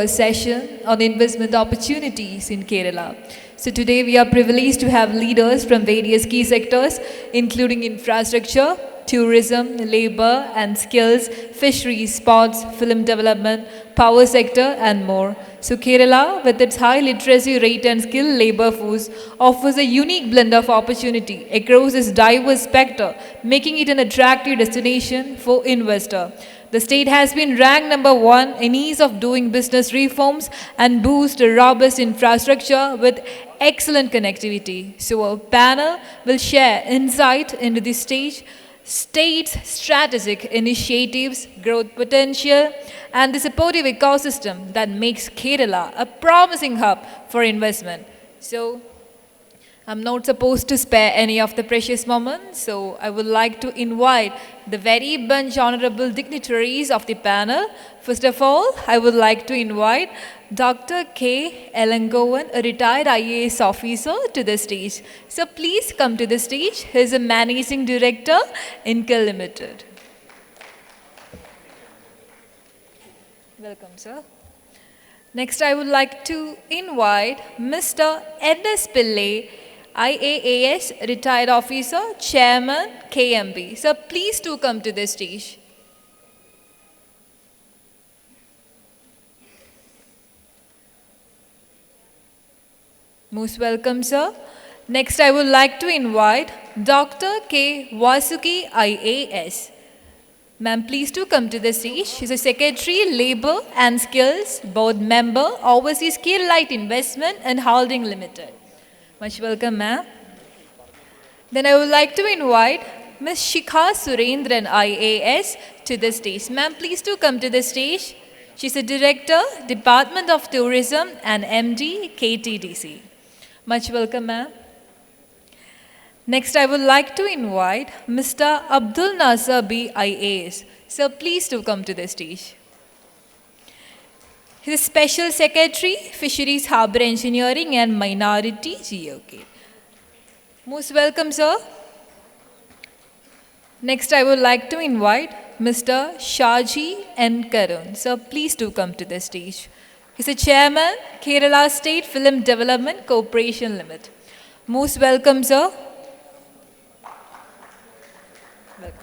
session on investment opportunities in Kerala. So today we are privileged to have leaders from various key sectors, including infrastructure, tourism, labor and skills, fisheries, sports, film development, power sector and more. So Kerala, with its high literacy rate and skilled labor force, offers a unique blend of opportunity across its diverse spectrum, making it an attractive destination for investor. The state has been ranked number one in ease of doing business reforms and boost a robust infrastructure with excellent connectivity. So our panel will share insight into the state's strategic initiatives, growth potential, and the supportive ecosystem that makes Kerala a promising hub for investment. So I'm not supposed to spare any of the precious moments, so I would like to invite the very bunch honorable dignitaries of the panel. First of all, I would like to invite Dr. K. Elangovan, a retired IAS officer, to the stage. So please come to the stage. He is a managing director in Incal Limited. Welcome, sir. Next, I would like to invite Mr. N.S. Pillai, IAAS retired officer, chairman, KMB. So please do come to the stage. Most welcome, sir. Next, I would like to invite Dr. K. Vasuki, IAS. Ma'am, please do come to the stage. She's a Secretary, Labor and Skills, Board Member, Overseas Skill Light Investment and Holding Limited. Much welcome, ma'am. Then I would like to invite Ms. Shikha Surendran, IAS, to the stage. Ma'am, please do come to the stage. She's a Director, Department of Tourism and MD, KTDC. Much welcome, ma'am. Next, I would like to invite Mr. Abdul Nasser B, IAS. Sir, please do come to the stage. He's a Special Secretary, Fisheries, Harbour Engineering and Minority GOK. Most welcome, sir. Next, I would like to invite Mr. Shaji N. Karun. Sir, please do come to the stage. He's a Chairman, Kerala State Film Development Corporation Limited. Most welcome, sir. Welcome.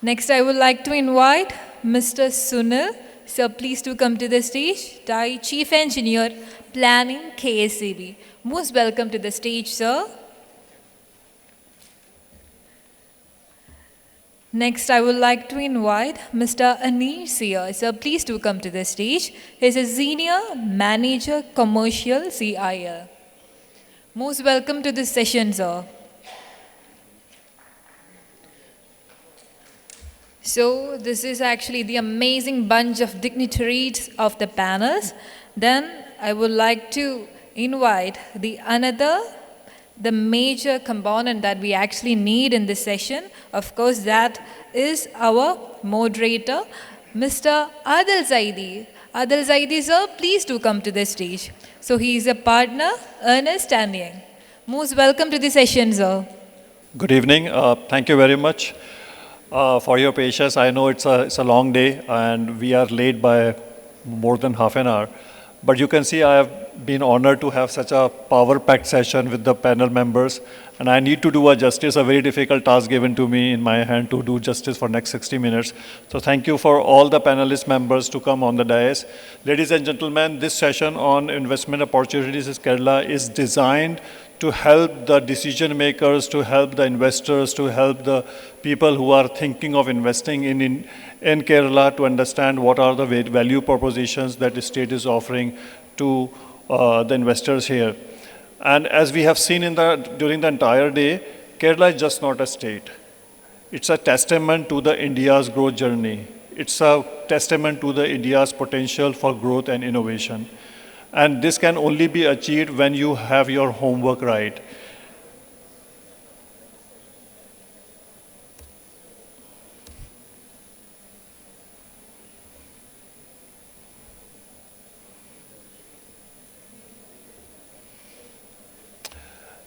Next, I would like to invite Mr. Sunil. Sir, please do come to the stage. Chief Engineer, Planning, KSIDC. Most welcome to the stage, sir. Next, I would like to invite Mr. Anir Sia. Sir, please do come to the stage. He is a Senior Manager, Commercial, CIL. Most welcome to this session, sir. So this is actually the amazing bunch of dignitaries of the panels. Then I would like to invite the major component that we actually need in this session. Of course, that is our moderator, Mr. Adil Zaidi. Adil Zaidi, sir, please do come to the stage. So he is a partner, Ernest & Young. Most welcome to the session, sir. Good evening. Thank you very much for your patience. I know it's a long day and we are late by more than half an hour. But you can see I have been honored to have such a power-packed session with the panel members. And I need to do a very difficult task given to me in my hand to do justice for next 60 minutes. So thank you for all the panelist members to come on the dais. Ladies and gentlemen, this session on investment opportunities in Kerala is designed to help the decision makers, to help the investors, to help the people who are thinking of investing in Kerala to understand what are the value propositions that the state is offering to the investors here. And as we have seen during the entire day, Kerala is just not a state. It's a testament to the India's growth journey. It's a testament to the India's potential for growth and innovation. And this can only be achieved when you have your homework right.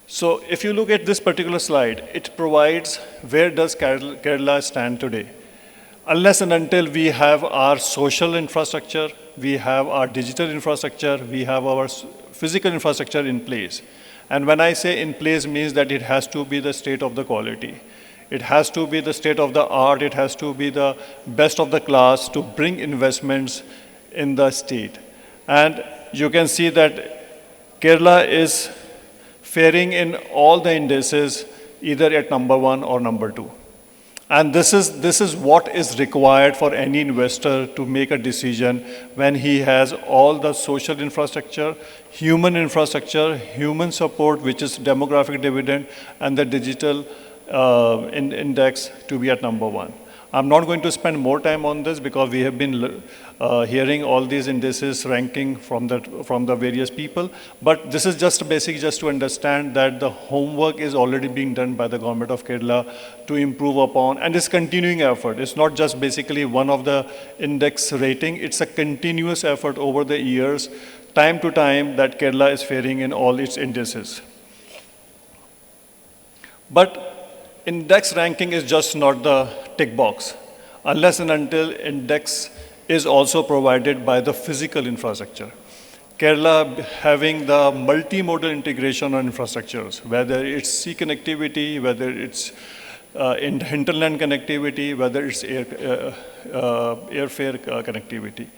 So if you look at this particular slide, it provides where does Kerala stand today. Unless and until we have our social infrastructure, we have our digital infrastructure, we have our physical infrastructure in place. And when I say in place means that it has to be the state of the quality. It has to be the state of the art, it has to be the best of the class to bring investments in the state. And you can see that Kerala is faring in all the indices either at number 1 or number 2. And this is what is required for any investor to make a decision when he has all the social infrastructure, human support, which is demographic dividend, and the digital index to be at number 1. I'm not going to spend more time on this because we have been hearing all these indices ranking from the various people. But this is just basic, just to understand that the homework is already being done by the government of Kerala to improve upon, and it's continuing effort. It's not just basically one of the index rating. It's a continuous effort over the years, time to time, that Kerala is faring in all its indices. But index ranking is just not the tick box, unless and until index is also provided by the physical infrastructure. Kerala having the multimodal integration on infrastructures, whether it's sea connectivity, whether it's hinterland connectivity, whether it's airfare connectivity.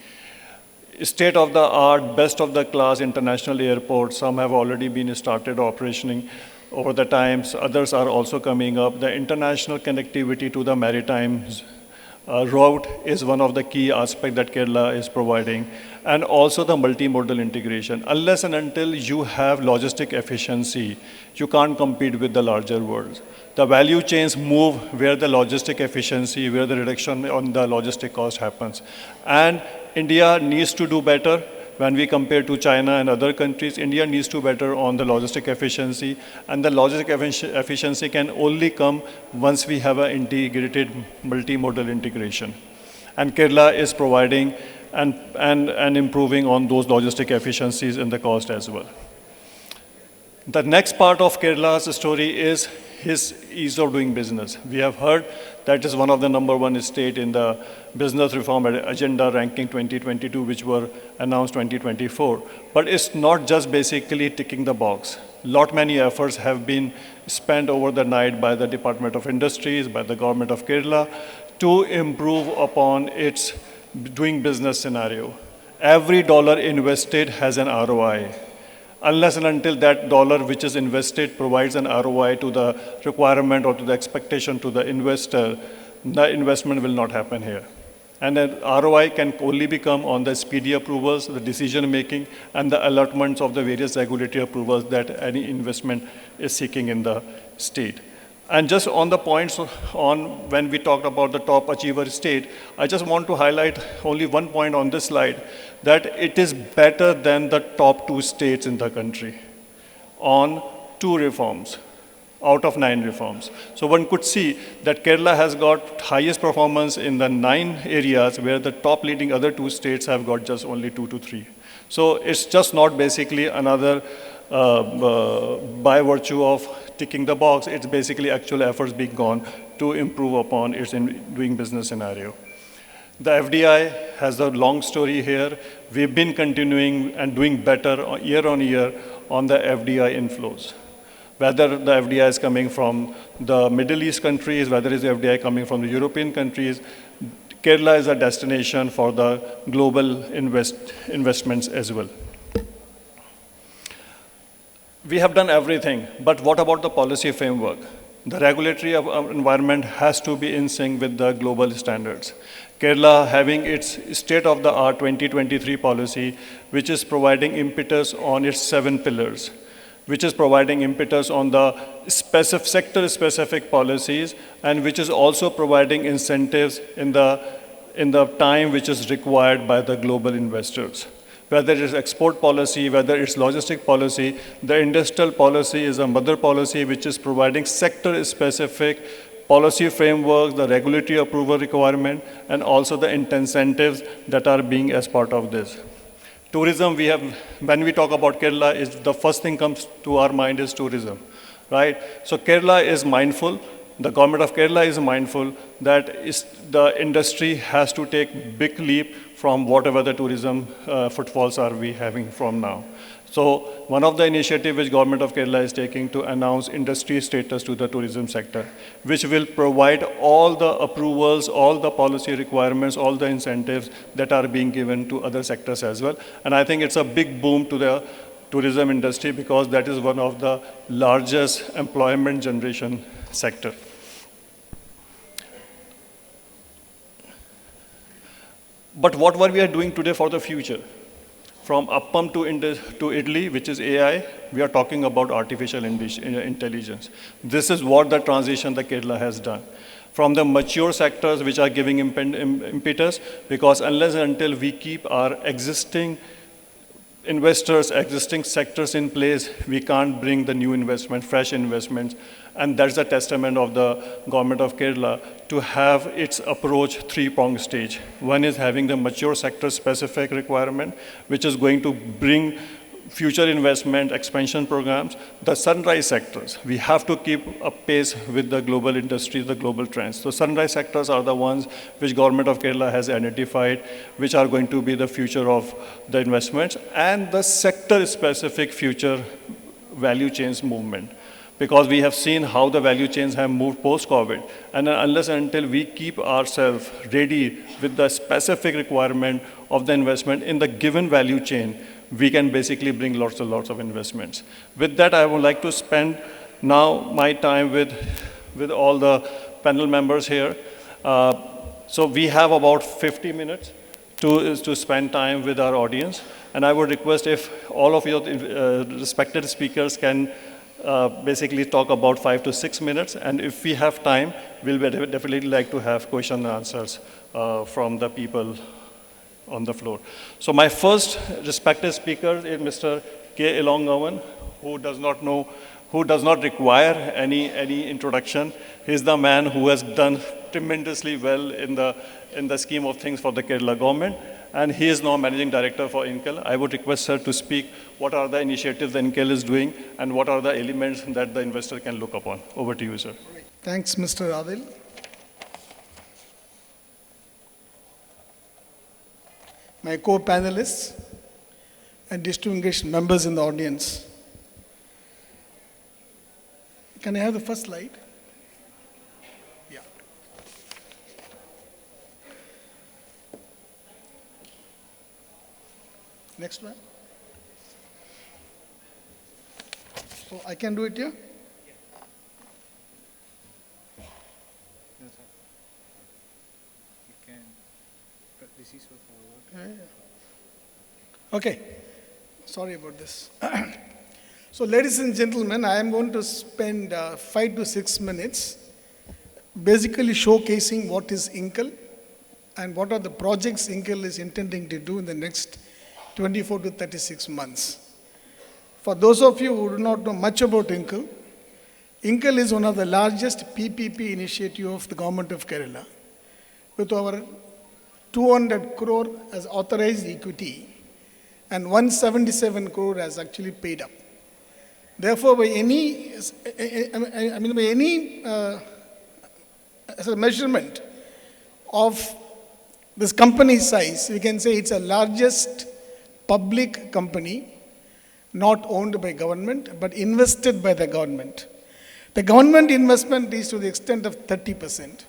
State of the art, best of the class international airports, some have already been started operating over the times, others are also coming up. The international connectivity to the maritime route is one of the key aspects that Kerala is providing, and also the multimodal integration. Unless and until you have logistic efficiency, you can't compete with the larger world. The value chains move where the logistic efficiency, where the reduction on the logistic cost happens. And India needs to do better. When we compare to China and other countries, India needs to better on the logistic efficiency, and the logistic efficiency can only come once we have an integrated multimodal integration. And Kerala is providing and improving on those logistic efficiencies and the cost as well. The next part of Kerala's story is his ease of doing business. We have heard that is one of the number 1 state in the business reform agenda ranking 2022, which were announced 2024. But it's not just basically ticking the box. Many efforts have been spent over the night by the Department of Industries, by the government of Kerala, to improve upon its doing business scenario. Every dollar invested has an ROI. Unless and until that dollar which is invested provides an ROI to the requirement or to the expectation to the investor, the investment will not happen here. And then ROI can only become on the speedy approvals, the decision making, and the allotments of the various regulatory approvals that any investment is seeking in the state. And just on the points on when we talked about the top achiever state, I just want to highlight only one point on this slide, that it is better than the top 2 states in the country on 2 reforms out of 9 reforms. So one could see that Kerala has got highest performance in the 9 areas where the top leading other 2 states have got just only 2 to 3. So it's just not basically another by virtue of ticking the box, it's basically actual efforts being gone to improve upon its doing business scenario. The FDI has a long story here. We've been continuing and doing better year on year on the FDI inflows. Whether the FDI is coming from the Middle East countries, whether it's the FDI coming from the European countries, Kerala is a destination for the global investments as well. We have done everything, but what about the policy framework? The regulatory environment has to be in sync with the global standards. Kerala having its state-of-the-art 2023 policy, which is providing impetus on its 7 pillars, which is providing impetus on the sector-specific policies, and which is also providing incentives in the time which is required by the global investors. Whether it's export policy, whether it's logistic policy, the industrial policy is a mother policy which is providing sector-specific policy frameworks, the regulatory approval requirement, and also the incentives that are being as part of this. Tourism, when we talk about Kerala, the first thing comes to our mind is tourism, right? So Kerala is mindful the government of Kerala is mindful that the industry has to take big leap from whatever the tourism footfalls are we having from now. So one of the initiatives which government of Kerala is taking to announce industry status to the tourism sector, which will provide all the approvals, all the policy requirements, all the incentives that are being given to other sectors as well. And I think it's a big boom to the tourism industry because that is one of the largest employment generation sector. But what we are doing today for the future? From Appam to Italy, which is AI, we are talking about artificial intelligence. This is what the transition that Kerala has done. From the mature sectors which are giving impetus, because unless and until we keep our existing investors, existing sectors in place, we can't bring the new investment, fresh investments. And that's a testament of the government of Kerala to have its approach three-pronged stage. One is having the mature sector-specific requirement, which is going to bring future investment expansion programs. The sunrise sectors, we have to keep a pace with the global industry, the global trends. So sunrise sectors are the ones which government of Kerala has identified, which are going to be the future of the investments, and the sector-specific future value chains movement. Because we have seen how the value chains have moved post-COVID. And unless and until we keep ourselves ready with the specific requirement of the investment in the given value chain, we can basically bring lots and lots of investments. With that, I would like to spend now my time with all the panel members here. So we have about 50 minutes to spend time with our audience. And I would request if all of your respected speakers can basically talk about 5 to 6 minutes, and if we have time, we'll definitely like to have question and answers from the people on the floor. So my first respected speaker is Mr. K. Ilongavan, who does not require any introduction. He's the man who has done tremendously well in the scheme of things for the Kerala government. And he is now Managing Director for INCL. I would request sir to speak what are the initiatives that INCL is doing and what are the elements that the investor can look upon. Over to you, sir. Thanks, Mr. Adil. My co-panelists and distinguished members in the audience. Can I have the first slide? Yeah. Next one. So I can do it here? No, sir. You can, but this is for forward. Okay. Sorry about this. So ladies and gentlemen, I am going to spend 5 to 6 minutes basically showcasing what is INCL and what are the projects INCL is intending to do in the next 24 to 36 months. For those of you who do not know much about INCL, INCL is one of the largest PPP initiative of the government of Kerala, with over 200 crore as authorized equity and 177 crore as actually paid up. Therefore, by any, as a measurement of this company's size, we can say it's the largest public company, not owned by government, but invested by the government. The government investment is to the extent of 30%.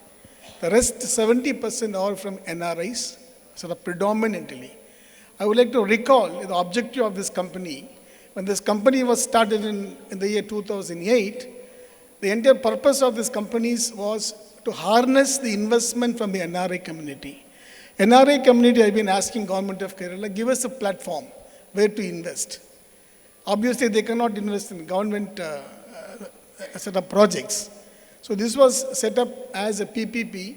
The rest 70% are from NRIs, sort of predominantly. I would like to recall the objective of this company. When this company was started in the year 2008, the entire purpose of this company was to harness the investment from the NRI community. NRI community has been asking government of Kerala, give us a platform where to invest. Obviously, they cannot invest in government set of projects. So this was set up as a PPP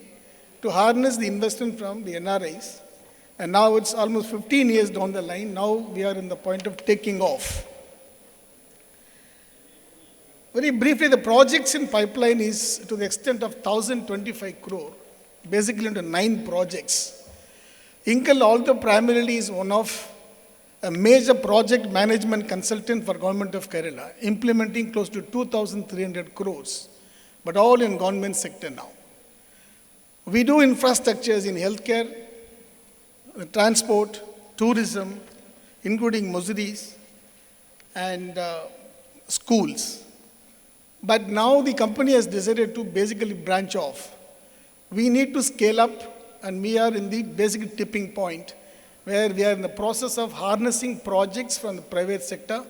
to harness the investment from the NRIs. And now it's almost 15 years down the line. Now we are in the point of taking off. Very briefly, the projects in pipeline is to the extent of 1,025 crore, basically into 9 projects. INCL, although primarily is one of a major project management consultant for government of Kerala, implementing close to 2,300 crores. but all in government sector now. We do infrastructures in healthcare, transport, tourism, including museums and schools. But now the company has decided to basically branch off. We need to scale up, and we are in the basic tipping point where we are in the process of harnessing projects from the private sector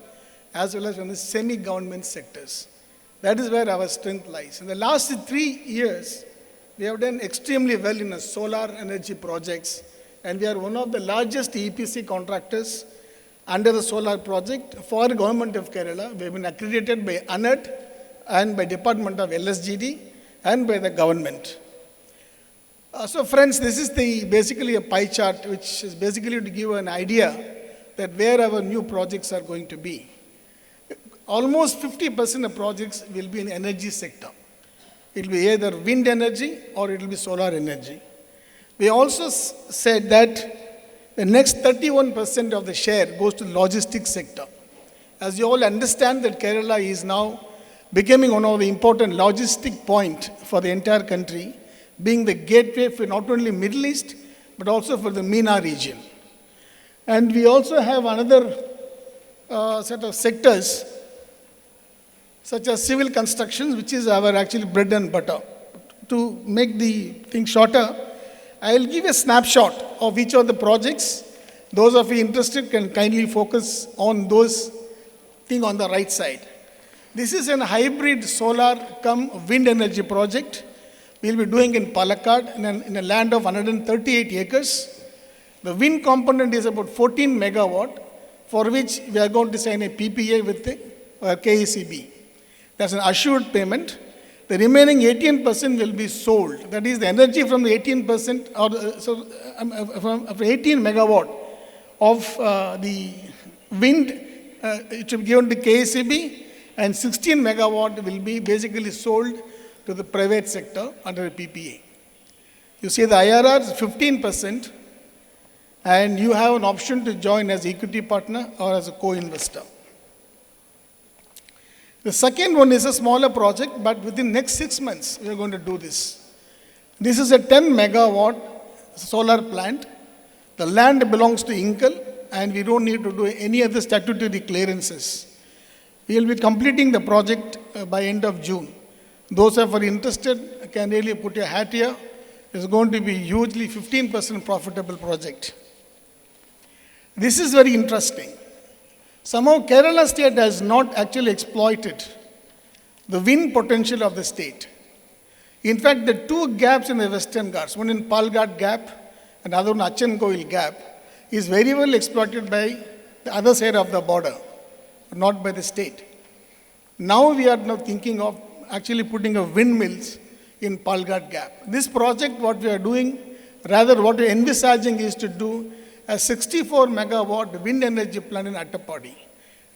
as well as from the semi-government sectors. That is where our strength lies. In the last 3 years, we have done extremely well in the solar energy projects, and we are one of the largest EPC contractors under the solar project for the government of Kerala. We have been accredited by ANERT and by Department of LSGD and by the government. So friends, this is basically a pie chart which is basically to give an idea that where our new projects are going to be. Almost 50% of projects will be in energy sector. It will be either wind energy or it will be solar energy. We also said that the next 31% of the share goes to logistics sector. As you all understand that Kerala is now becoming one of the important logistic point for the entire country, being the gateway for not only Middle East, but also for the MENA region. And we also have another set of sectors, such as civil constructions, which is our actually bread and butter. To make the thing shorter, I will give a snapshot of each of the projects. Those of you interested can kindly focus on those things on the right side. This is a hybrid solar cum wind energy project. We will be doing in Palakkad in a land of 138 acres. The wind component is about 14 megawatt, for which we are going to sign a PPA with the KSIDC. That's an assured payment. The remaining 18% will be sold. That is the energy from the 18% from 18 megawatt of the wind, it will be given to KSIB, and 16 megawatt will be basically sold to the private sector under a PPA. You see the IRR is 15%, and you have an option to join as equity partner or as a co-investor. The second one is a smaller project, but within next 6 months, we are going to do this. This is a 10 megawatt solar plant. The land belongs to Inkal, and we don't need to do any other statutory clearances. We will be completing the project by end of June. Those who are interested can really put your hat here. It's going to be hugely 15% profitable project. This is very interesting. Somehow Kerala state has not actually exploited the wind potential of the state. In fact, the two gaps in the Western Ghats, one in Palghat Gap and other one Achenkoil Gap, is very well exploited by the other side of the border, not by the state. Now we are now thinking of actually putting up windmills in Palghat Gap. This project, what we are doing, rather what we are envisaging is to do a 64 megawatt wind energy plant in Attapadi.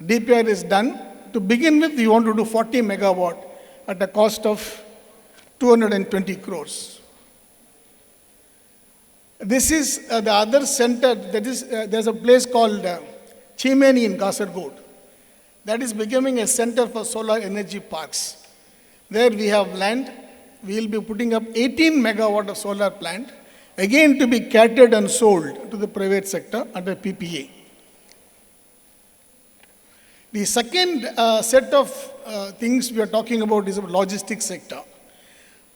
DPR is done. To begin with, we want to do 40 megawatt at a cost of 220 crores. This is the other center, that is, there's a place called Chimeni in Kasargod. That is becoming a center for solar energy parks. There we have land. We will be putting up 18 megawatt of solar plant, again to be catered and sold to the private sector under PPA. The second set of things we are talking about is the logistics sector.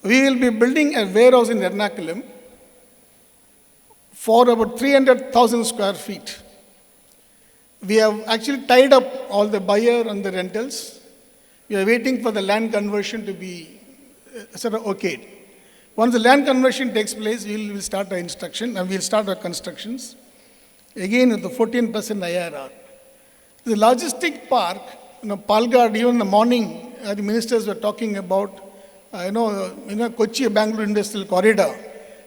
We will be building a warehouse in Ernakulam for about 300,000 square feet. We have actually tied up all the buyer and the rentals. We are waiting for the land conversion to be sort of okayed. Once the land conversion takes place, we will start our instruction and we will start our constructions. Again, with the 14% IRR. The logistic park, Palghat, even in the morning, the ministers were talking about, Kochi Bangalore Industrial Corridor.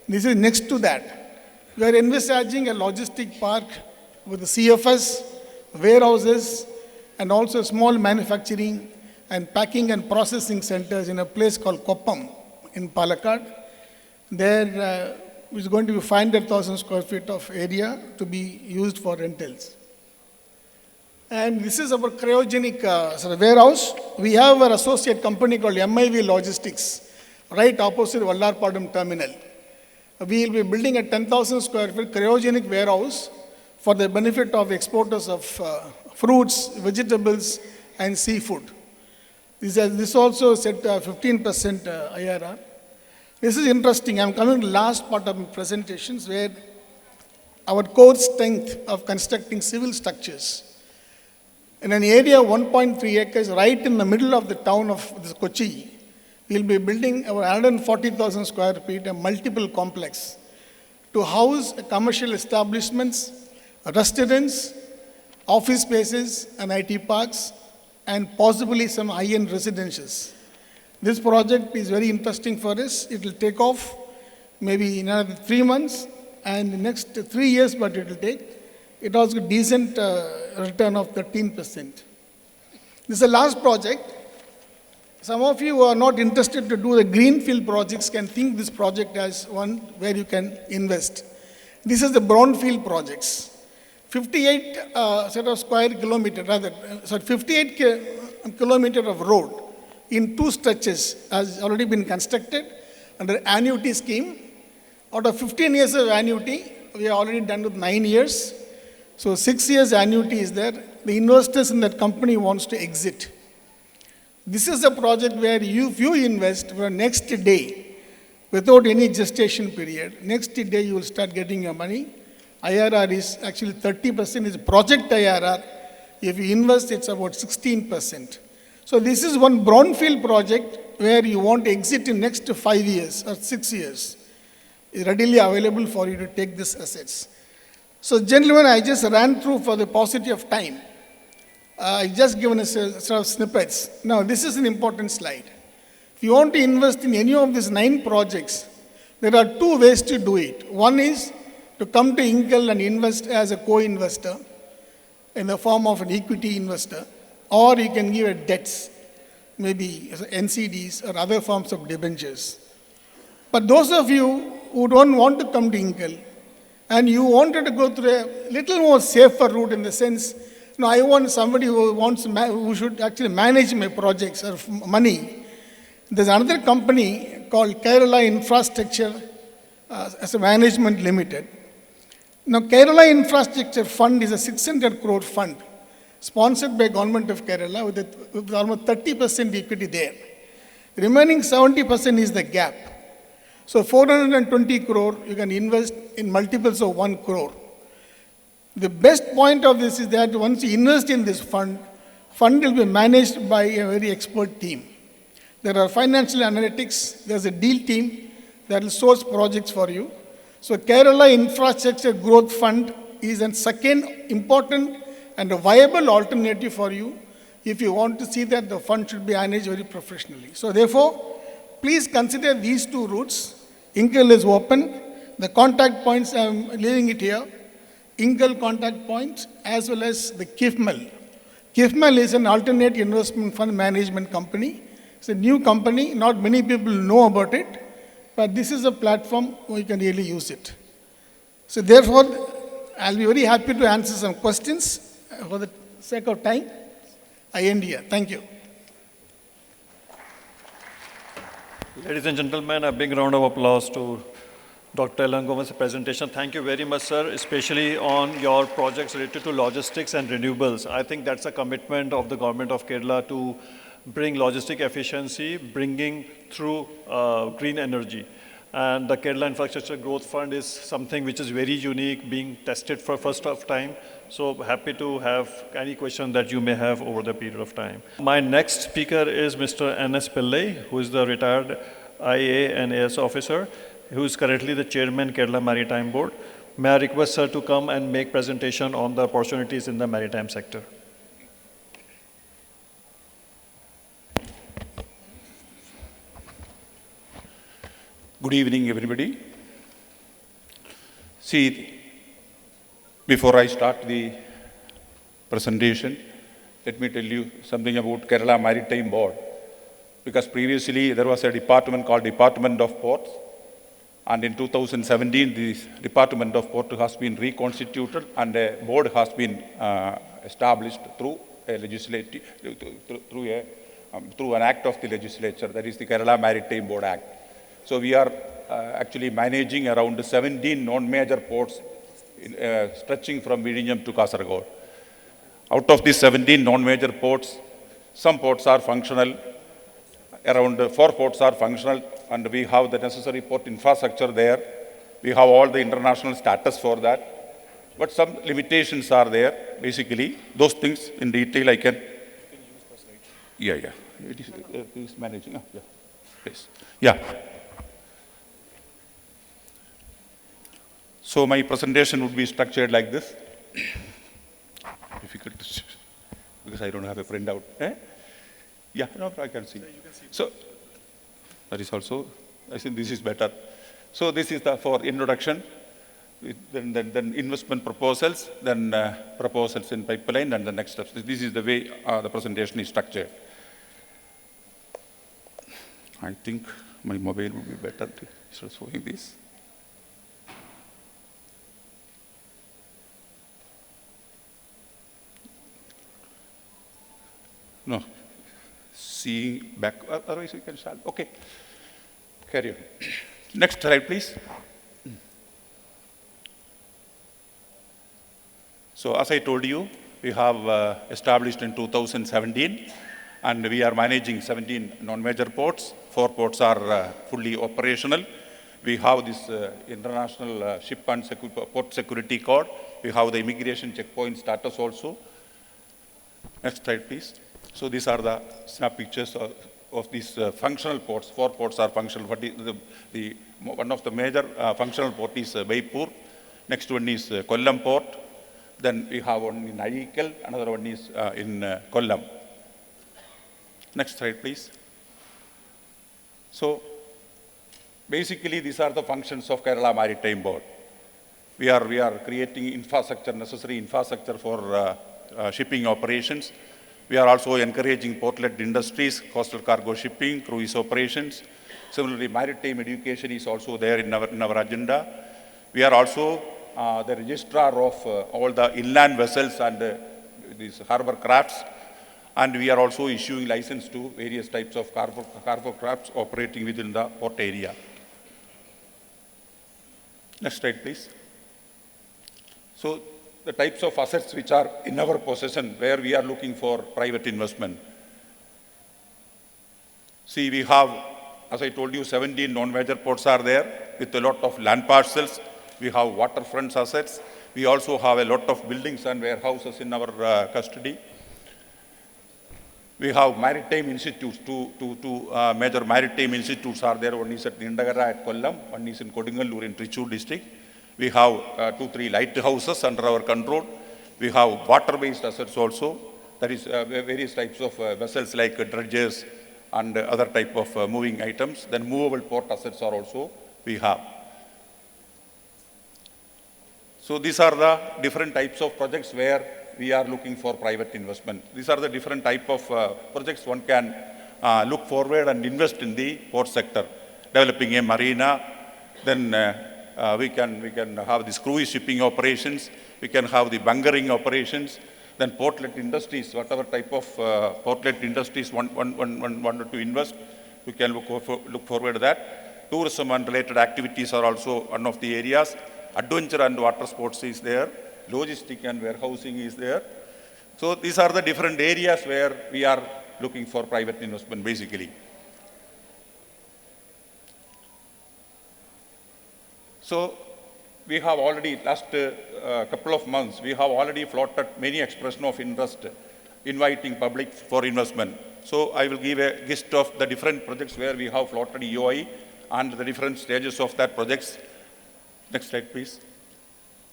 This is next to that. We are envisaging a logistic park with the CFS, warehouses, and also small manufacturing and packing and processing centers in a place called Koppam in Palakkad. There is going to be 500,000 square feet of area to be used for rentals. And this is our cryogenic warehouse. We have our associate company called MIV Logistics, right opposite Vallarpadam terminal. We will be building a 10,000 square feet cryogenic warehouse for the benefit of exporters of fruits, vegetables, and seafood. This also set 15% IRR. This is interesting. I'm coming to the last part of my presentations where our core strength of constructing civil structures. In an area of 1.3 acres, right in the middle of the town of Kochi, we'll be building our 140,000 square feet, a multiple complex, to house commercial establishments, restaurants, office spaces, and IT parks, and possibly some high-end residences. This project is very interesting for us. It will take off maybe in another 3 months, and the next 3 years, but it will take. It has a decent return of 13%. This is the last project. Some of you who are not interested to do the greenfield projects can think this project as one where you can invest. This is the brownfield projects. 58 set of square kilometer, 58 kilometer of road in 2 stretches has already been constructed under annuity scheme. Out of 15 years of annuity, we are already done with 9 years. So 6 years annuity is there. The investors in that company wants to exit. This is a project where if you invest for next day, without any gestation period, next day you will start getting your money. IRR is actually 30% is project IRR. If you invest, it's about 16%. So this is one brownfield project where you want to exit in next 5 years or 6 years. It's readily available for you to take these assets. So gentlemen, I just ran through for the paucity of time. I just given a sort of snippets. Now this is an important slide. If you want to invest in any of these 9 projects, there are 2 ways to do it. One is to come to Inkle and invest as a co-investor in the form of an equity investor, or you can give a debts, maybe NCDs or other forms of debentures. But those of you who don't want to come to Inkle and you wanted to go through a little more safer route in the sense, no, I want somebody who should actually manage my projects or money. There's another company called Kerala Infrastructure as a Management Limited. Now, Kerala Infrastructure Fund is a 600 crore fund sponsored by Government of Kerala with almost 30% equity there. Remaining 70% is the gap. So 420 crore you can invest in multiples of 1 crore. The best point of this is that once you invest in this fund will be managed by a very expert team. There are financial analytics, there's a deal team that will source projects for you. So Kerala Infrastructure Growth Fund is a second important and a viable alternative for you if you want to see that the fund should be managed very professionally. So therefore, please consider these 2 routes. Inkle is open. The contact points, I'm leaving it here. Inkle contact points as well as the KIFMEL. KIFMEL is an alternate investment fund management company. It's a new company. Not many people know about it. But this is a platform where you can really use it. So therefore, I'll be very happy to answer some questions. For the sake of time, I end here. Thank you. Ladies and gentlemen, a big round of applause to Dr. Elangoma's presentation. Thank you very much, sir, especially on your projects related to logistics and renewables. I think that's a commitment of the government of Kerala to bring logistic efficiency, bringing through green energy. And the Kerala Infrastructure Growth Fund is something which is very unique, being tested for first of time. So happy to have any question that you may have over the period of time. My next speaker is Mr. N.S. Pillai, who is the retired IA and AS officer, who is currently the chairman, Kerala Maritime Board. May I request sir to come and make presentation on the opportunities in the maritime sector. Good evening, everybody. See, before I start the presentation, let me tell you something about Kerala Maritime Board. Because previously there was a department called Department of Ports, and in 2017 the Department of Port has been reconstituted and a board has been established through a legislative, through an act of the legislature, that is the Kerala Maritime Board Act. So we are actually managing around 17 non-major ports stretching from Vizhinjam to Kasaragod. Out of these 17 non-major ports, some ports are functional, around 4 ports are functional, and we have the necessary port infrastructure there. We have all the international status for that. But some limitations are there, basically. Those things in detail I can. Yeah. It is managing. Yeah. Please. Yeah. So my presentation would be structured like this. Difficult to, because I don't have a printout. Yeah, no, I can see. So that is also, I think this is better. So this is for introduction, then investment proposals, then proposals in pipeline, and the next steps. This is the way the presentation is structured. I think my mobile would be better to start showing this. No, seeing back, otherwise we can start. Okay, carry on. Next slide, please. So as I told you, we have established in 2017, and we are managing 17 non-major ports. 4 ports are fully operational. We have this international ship and port security code. We have the immigration checkpoint status also. Next slide, please. So these are the snap pictures of these functional ports. 4 ports are functional. One of the major functional port is Baipur. Next one is Kollam port. Then we have one in Ayikal. Another one is in Kollam. Next slide, please. So basically, these are the functions of Kerala Maritime Board. We are creating infrastructure, necessary infrastructure for shipping operations. We are also encouraging port-led industries, coastal cargo shipping, cruise operations. Similarly, maritime education is also there in our agenda. We are also the registrar of all the inland vessels and these harbor crafts. And we are also issuing license to various types of cargo crafts operating within the port area. Next slide, please. So the types of assets which are in our possession where we are looking for private investment. See, we have, as I told you, 17 non-major ports are there with a lot of land parcels. We have waterfront assets. We also have a lot of buildings and warehouses in our custody. We have maritime institutes, two major maritime institutes are there. One is at Nindagara at Kollam, one is in Kodingalur in Trichur district. We have 2-3 lighthouses under our control. We have water-based assets also. That is various types of vessels like dredges and other type of moving items. Then movable port assets are also we have. So these are the different types of projects where we are looking for private investment. These are the different type of projects one can look forward and invest in the port sector. Developing a marina, then we can have the cruise shipping operations, we can have the bunkering operations, then port-led industries, whatever type of port-led industries wanted to invest, we can look forward to that. Tourism and related activities are also one of the areas. Adventure and water sports is there. Logistic and warehousing is there. So these are the different areas where we are looking for private investment, basically. So we have already, last couple of months, we have already floated many expressions of interest, inviting public for investment. So I will give a gist of the different projects where we have floated EOI and the different stages of that projects. Next slide, please.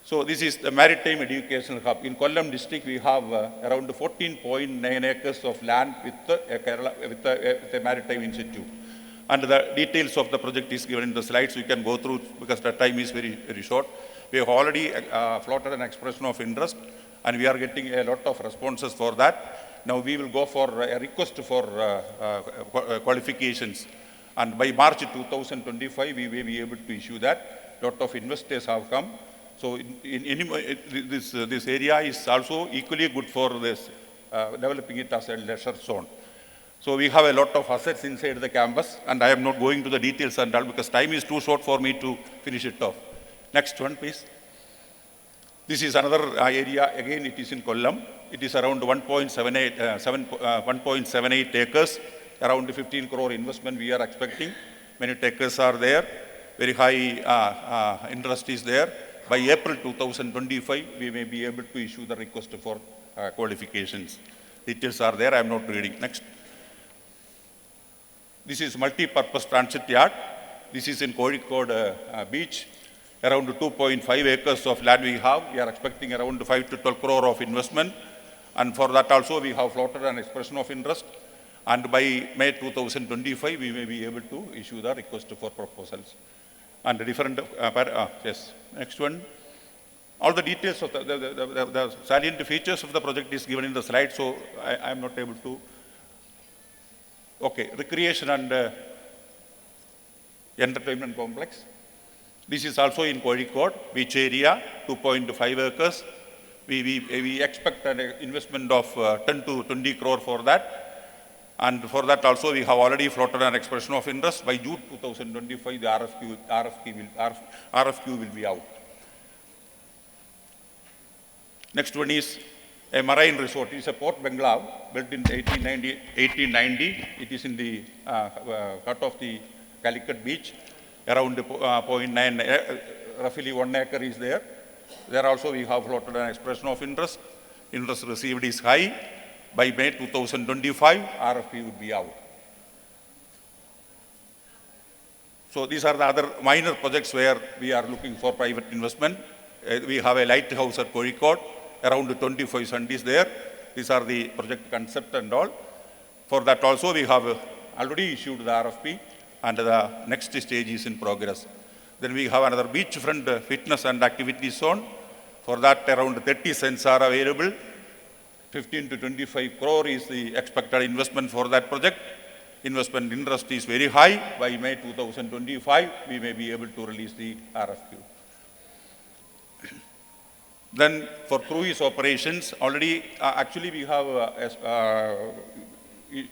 So this is the maritime educational hub. In Kollam district, we have around 14.9 acres of land with a maritime institute. And the details of the project is given in the slides. You can go through because the time is very, very short. We have already floated an expression of interest, and we are getting a lot of responses for that. Now we will go for a request for qualifications. And by March 2025, we will be able to issue that. A lot of investors have come. So this area is also equally good for this, developing it as a leisure zone. So we have a lot of assets inside the campus, and I am not going to the details and all because time is too short for me to finish it off. Next one, please. This is another area, again it is in Kollam. It is around 1.78 acres, around 15 crore investment we are expecting. Many takers are there, very high interest is there. By April 2025, we may be able to issue the request for qualifications. Details are there, I am not reading. Next. This is multi-purpose transit yard. This is in Kozhikode beach. Around 2.5 acres of land we have. We are expecting around 5 to 12 crore of investment. And for that also we have floated an expression of interest. And by May 2025, we may be able to issue the request for proposals. And different, yes, next one. All the details of the salient features of the project is given in the slide, so I am not able to. Okay, recreation and entertainment complex. This is also in Kozhikode, beach area, 2.5 acres. We expect an investment of 10 to 20 crore for that. And for that also we have already floated an expression of interest. By June 2025, the RFQ will be out. Next one is a marine resort. It is a port bungalow built in 1890. It is in the heart of the Calicut beach. Around 0.9, roughly 1 acre is there. There also we have floated an expression of interest. Interest received is high. By May 2025, RFP would be out. So these are the other minor projects where we are looking for private investment. We have a lighthouse at Kozhikode, around 25 Sundays there. These are the project concept and all. For that also we have already issued the RFP and the next stage is in progress. Then we have another beachfront fitness and activity zone. For that around 30 cents are available. 15 to 25 crore is the expected investment for that project. Investment interest is very high. By May 2025, we may be able to release the RFQ. Then for cruise operations, already actually we have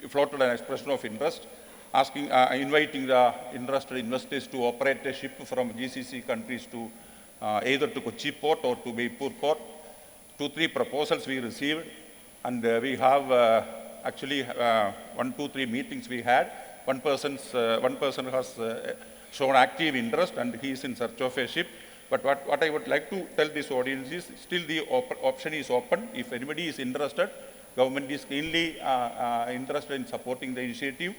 floated an expression of interest, asking, inviting the interested investors to operate a ship from GCC countries to either to Kochi port or to Jaipur port. 2-3 proposals we received. And we have actually 1-2-3 meetings we had. One person has shown active interest and he is in search of a ship. But what I would like to tell this audience is still the option is open. If anybody is interested, government is keenly interested in supporting the initiative.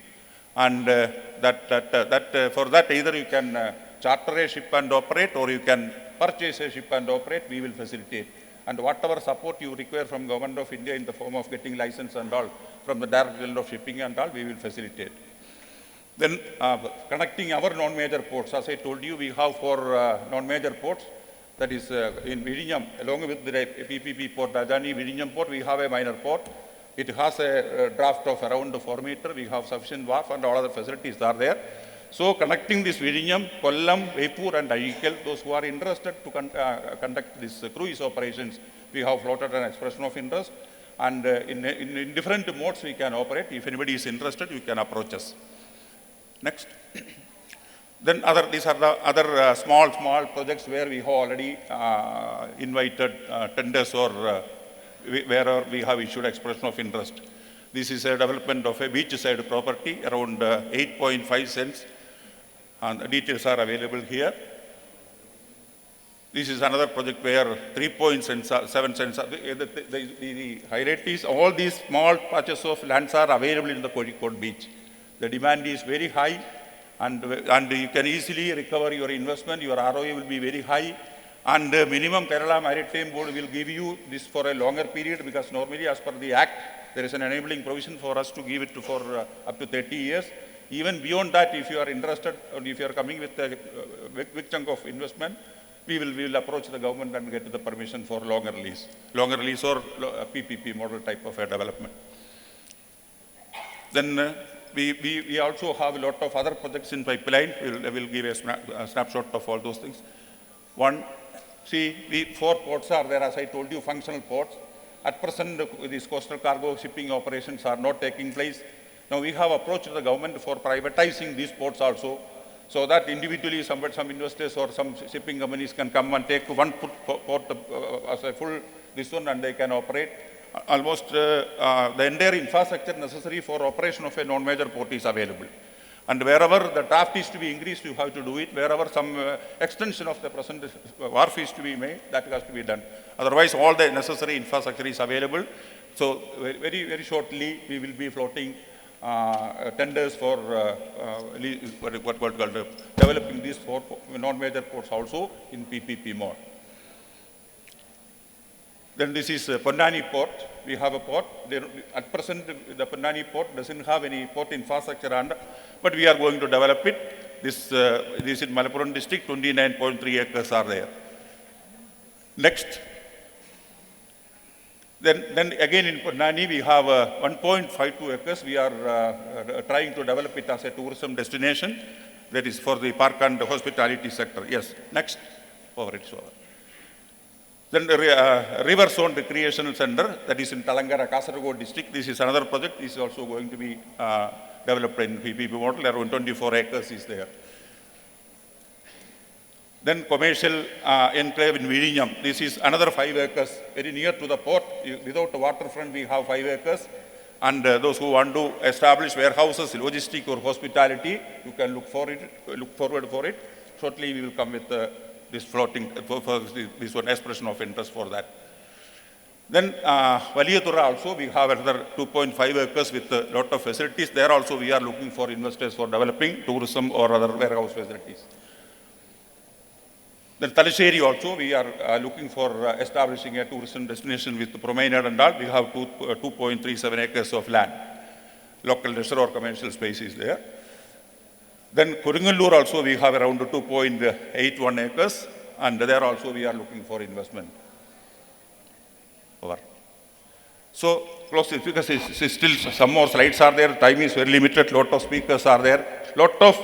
And for that either you can charter a ship and operate or you can purchase a ship and operate, we will facilitate. And whatever support you require from Government of India in the form of getting license and all, from the Director General of Shipping and all, we will facilitate. Then connecting our non-major ports, as I told you, we have 4 non-major ports. That is in Vizhinjam, along with the PPP port, Rajani Vizhinjam port, we have a minor port. It has a draft of around 4 meters. We have sufficient wharf and all other facilities are there. So connecting this Vizhinjam, Kollam, Jaipur and Ayikal, those who are interested to conduct these cruise operations, we have floated an expression of interest. And in different modes we can operate. If anybody is interested, you can approach us. Next. Then these are the other small projects where we have already invited tenders or where we have issued expression of interest. This is a development of a beachside property around 8.5 cents. And the details are available here. This is another project where 3.7 cents. The highlight is all these small patches of lands are available in the Kozhikode beach. The demand is very high and you can easily recover your investment. Your ROI will be very high. And minimum Kerala Maritime Board will give you this for a longer period because normally as per the Act, there is an enabling provision for us to give it for up to 30 years. Even beyond that, if you are interested or if you are coming with a big chunk of investment, we will approach the government and get the permission for longer lease or PPP model type of a development. Then we also have a lot of other projects in pipeline. We'll give a snapshot of all those things. One, See, the 4 ports are there, as I told you, functional ports. At present, these coastal cargo shipping operations are not taking place. Now, we have approached the government for privatizing these ports also, so that individually some investors or some shipping companies can come and take one port as a full this one, and they can operate. Almost the entire infrastructure necessary for operation of a non-major port is available. And wherever the draft is to be increased, you have to do it. Wherever some extension of the present wharf is to be made, that has to be done. Otherwise, all the necessary infrastructure is available. So very, very shortly, we will be floating tenders for what called developing these 4 non-major ports also in PPP mode. Then this is Ponnani port. We have a port. At present, the Ponnani port doesn't have any port infrastructure under, but we are going to develop it. This is in Malappuram district, 29.3 acres are there. Next. Then again in Ponnani, we have 1.52 acres. We are trying to develop it as a tourism destination. That is for the park and the hospitality sector. Yes. Next. Over it's over. Then the River Zone Recreational Center, that is in Talangara, Kasaragod district. This is another project. This is also going to be developed in PPP model. Around 24 acres is there. Then commercial enclave in Vizhinjam. This is another 5 acres, very near to the port. Without waterfront, we have 5 acres. And those who want to establish warehouses, logistic or hospitality, you can look forward for it. Shortly, we will come with this floating, this one expression of interest for that. Then Valiyathura also, we have another 2.5 acres with a lot of facilities. There also, we are looking for investors for developing tourism or other warehouse facilities. Then Talasheri also, we are looking for establishing a tourism destination with the promenade and all. We have 2.37 acres of land. Local leisure or commercial space is there. Then Kurungalur also, we have around 2.81 acres, and there also we are looking for investment. Over. So, close it, because it's still some more slides are there, time is very limited, lot of speakers are there, lot of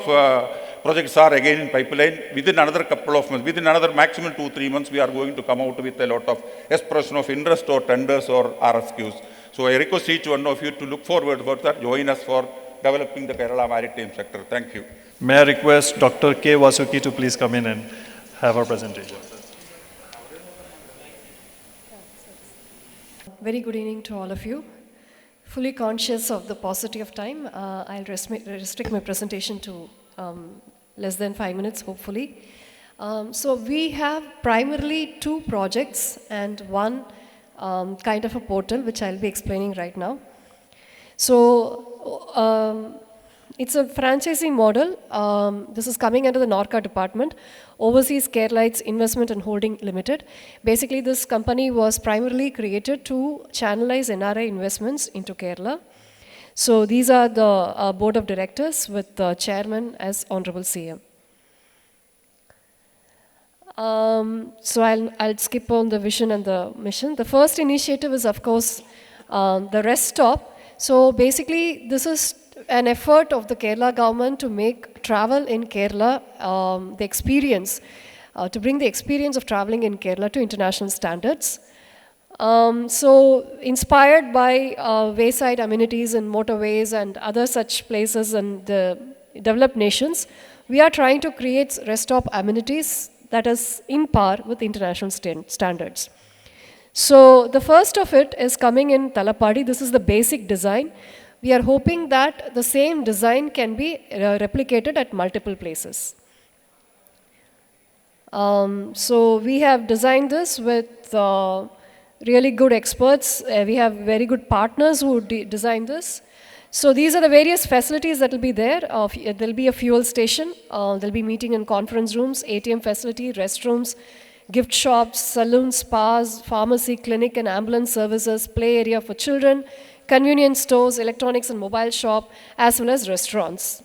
projects are again in pipeline. Within another couple of months, within another maximum 2-3 months, we are going to come out with a lot of expression of interest or tenders or RFQs. So I request each one of you to look forward for that, join us for developing the Kerala maritime sector. Thank you. May I request Dr. K. Vasuki to please come in and have our presentation. Very good evening to all of you. Fully conscious of the paucity of time, I'll restrict my presentation to less than 5 minutes, hopefully. So we have primarily 2 projects and 1 kind of a portal, which I'll be explaining right now. So it's a franchising model. This is coming under the NORCA department, Overseas Keralites Investment and Holding Limited. Basically, this company was primarily created to channelize NRI investments into Kerala. So these are the board of directors with the chairman as Honorable CM. So I'll skip on the vision and the mission. The first initiative is, of course, the rest stop. So basically, this is an effort of the Kerala government to make travel in Kerala, the experience, to bring the experience of traveling in Kerala to international standards. So inspired by wayside amenities and motorways and other such places in the developed nations, we are trying to create rest stop amenities that is in par with international standards. So the first of it is coming in Talapadi. This is the basic design. We are hoping that the same design can be replicated at multiple places. So we have designed this with really good experts. We have very good partners who design this. So these are the various facilities that will be there. There will be a fuel station. There will be meeting and conference rooms, ATM facility, restrooms, gift shops, saloons, spas, pharmacy, clinic and ambulance services, play area for children, convenience stores, electronics and mobile shop, as well as restaurants.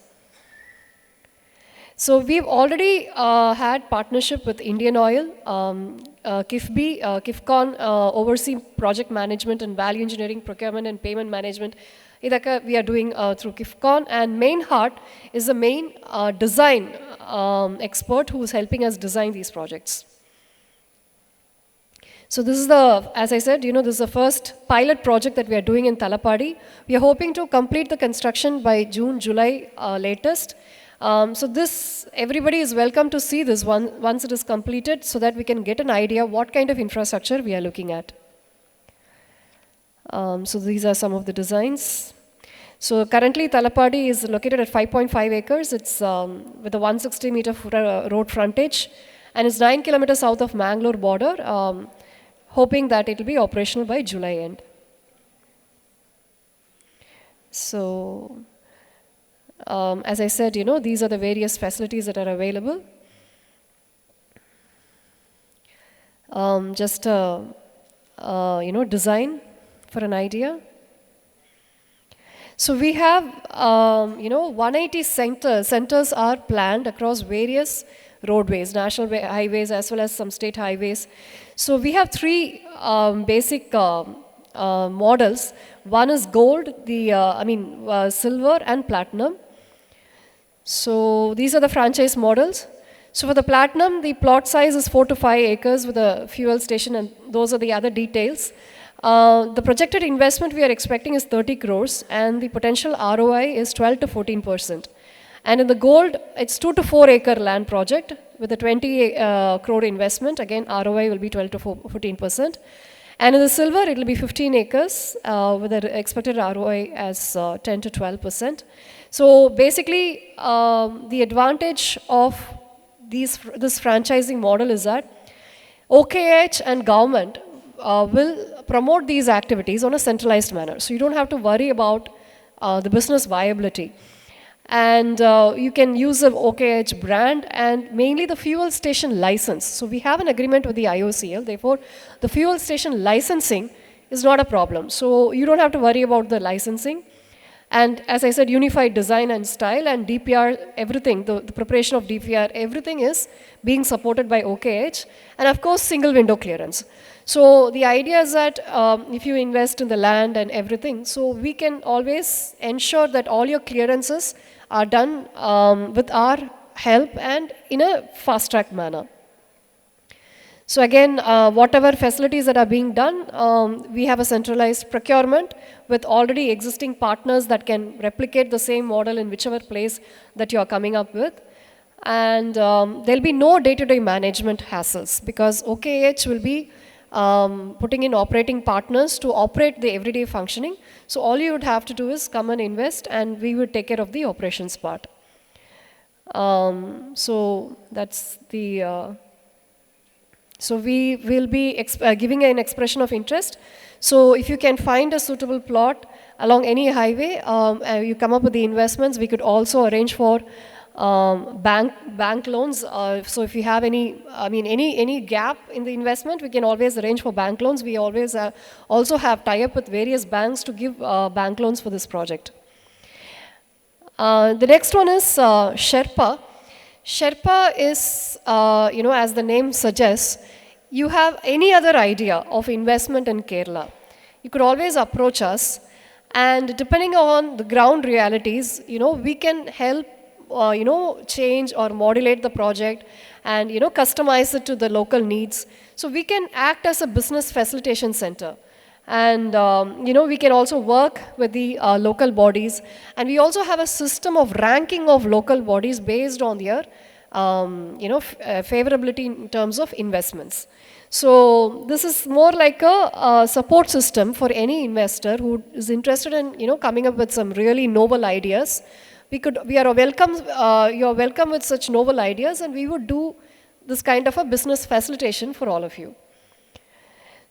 So we've already had partnership with Indian Oil, KIFBI, KIFCON, oversee project management and value engineering, procurement and payment management. We are doing through KIFCON, and Main Heart is the main design expert who is helping us design these projects. So this is the, as I said, this is the first pilot project that we are doing in Talapadi. We are hoping to complete the construction by June, July latest. So this, everybody is welcome to see this one once it is completed so that we can get an idea what kind of infrastructure we are looking at. So these are some of the designs. So currently Talapadi is located at 5.5 acres. It's with a 160 meter road frontage and it's 9 kilometers south of Mangalore border. Hoping that it will be operational by July end. So, as I said, these are the various facilities that are available. Just design for an idea. So we have, 180 centers are planned across various roadways, national highways as well as some state highways. So we have three basic models. One is gold, silver and platinum. So these are the franchise models. So for the platinum, the plot size is 4 to 5 acres with a fuel station, and those are the other details. The projected investment we are expecting is 30 crores and the potential ROI is 12 to 14%. And in the gold, it's 2 to 4 acre land project with a 20 crore investment. Again, ROI will be 12 to 14%. And in the silver, it will be 15 acres with an expected ROI as 10 to 12%. So basically, the advantage of this franchising model is that OKH and government will promote these activities on a centralized manner. So you don't have to worry about the business viability. And you can use the OKH brand and mainly the fuel station license. So we have an agreement with the IOCL, therefore the fuel station licensing is not a problem. So you don't have to worry about the licensing. And as I said, unified design and style and DPR, everything, the preparation of DPR, everything is being supported by OKH. And of course, single window clearance. So the idea is that if you invest in the land and everything, so we can always ensure that all your clearances are done with our help and in a fast-track manner. So again, whatever facilities that are being done, we have a centralized procurement with already existing partners that can replicate the same model in whichever place that you are coming up with. And there'll be no day-to-day management hassles because OKH will be putting in operating partners to operate the everyday functioning. So all you would have to do is come and invest and we would take care of the operations part. So that's the... So we will be giving an expression of interest. So if you can find a suitable plot along any highway, you come up with the investments, we could also arrange for bank loans. So if you have any gap in the investment, we can always arrange for bank loans. We always also have tie-up with various banks to give bank loans for this project. The next one is Sherpa. Sherpa is, as the name suggests, you have any other idea of investment in Kerala, you could always approach us, and depending on the ground realities, we can help, change or modulate the project and, customize it to the local needs. So we can act as a business facilitation center. And, we can also work with the local bodies. And we also have a system of ranking of local bodies based on their, favorability in terms of investments. So this is more like a support system for any investor who is interested in, coming up with some really novel ideas. You are welcome with such novel ideas, and we would do this kind of a business facilitation for all of you.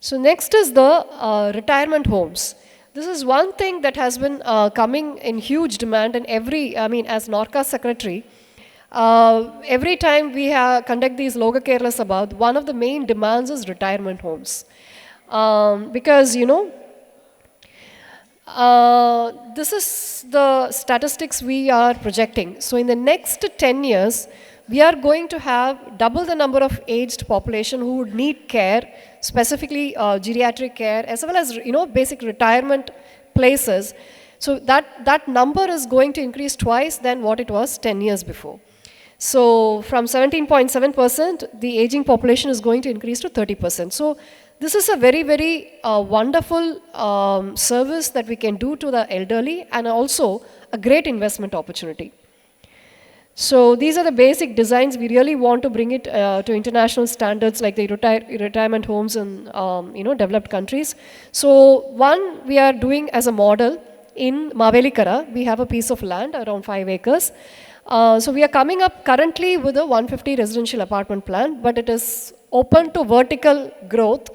So next is the retirement homes. This is one thing that has been coming in huge demand, and as NORCA secretary, every time we conduct these Loka Kerala Sabha, one of the main demands is retirement homes. Because, this is the statistics we are projecting. So in the next 10 years, we are going to have double the number of aged population who would need care, specifically geriatric care, as well as basic retirement places. So that number is going to increase twice than what it was 10 years before. So from 17.7%, the aging population is going to increase to 30%. So this is a very, very wonderful service that we can do to the elderly and also a great investment opportunity. So these are the basic designs. We really want to bring it to international standards like the retirement homes in developed countries. So one we are doing as a model in Mavelikara. We have a piece of land around 5 acres. So we are coming up currently with a 150 residential apartment plan, but it is open to vertical growth.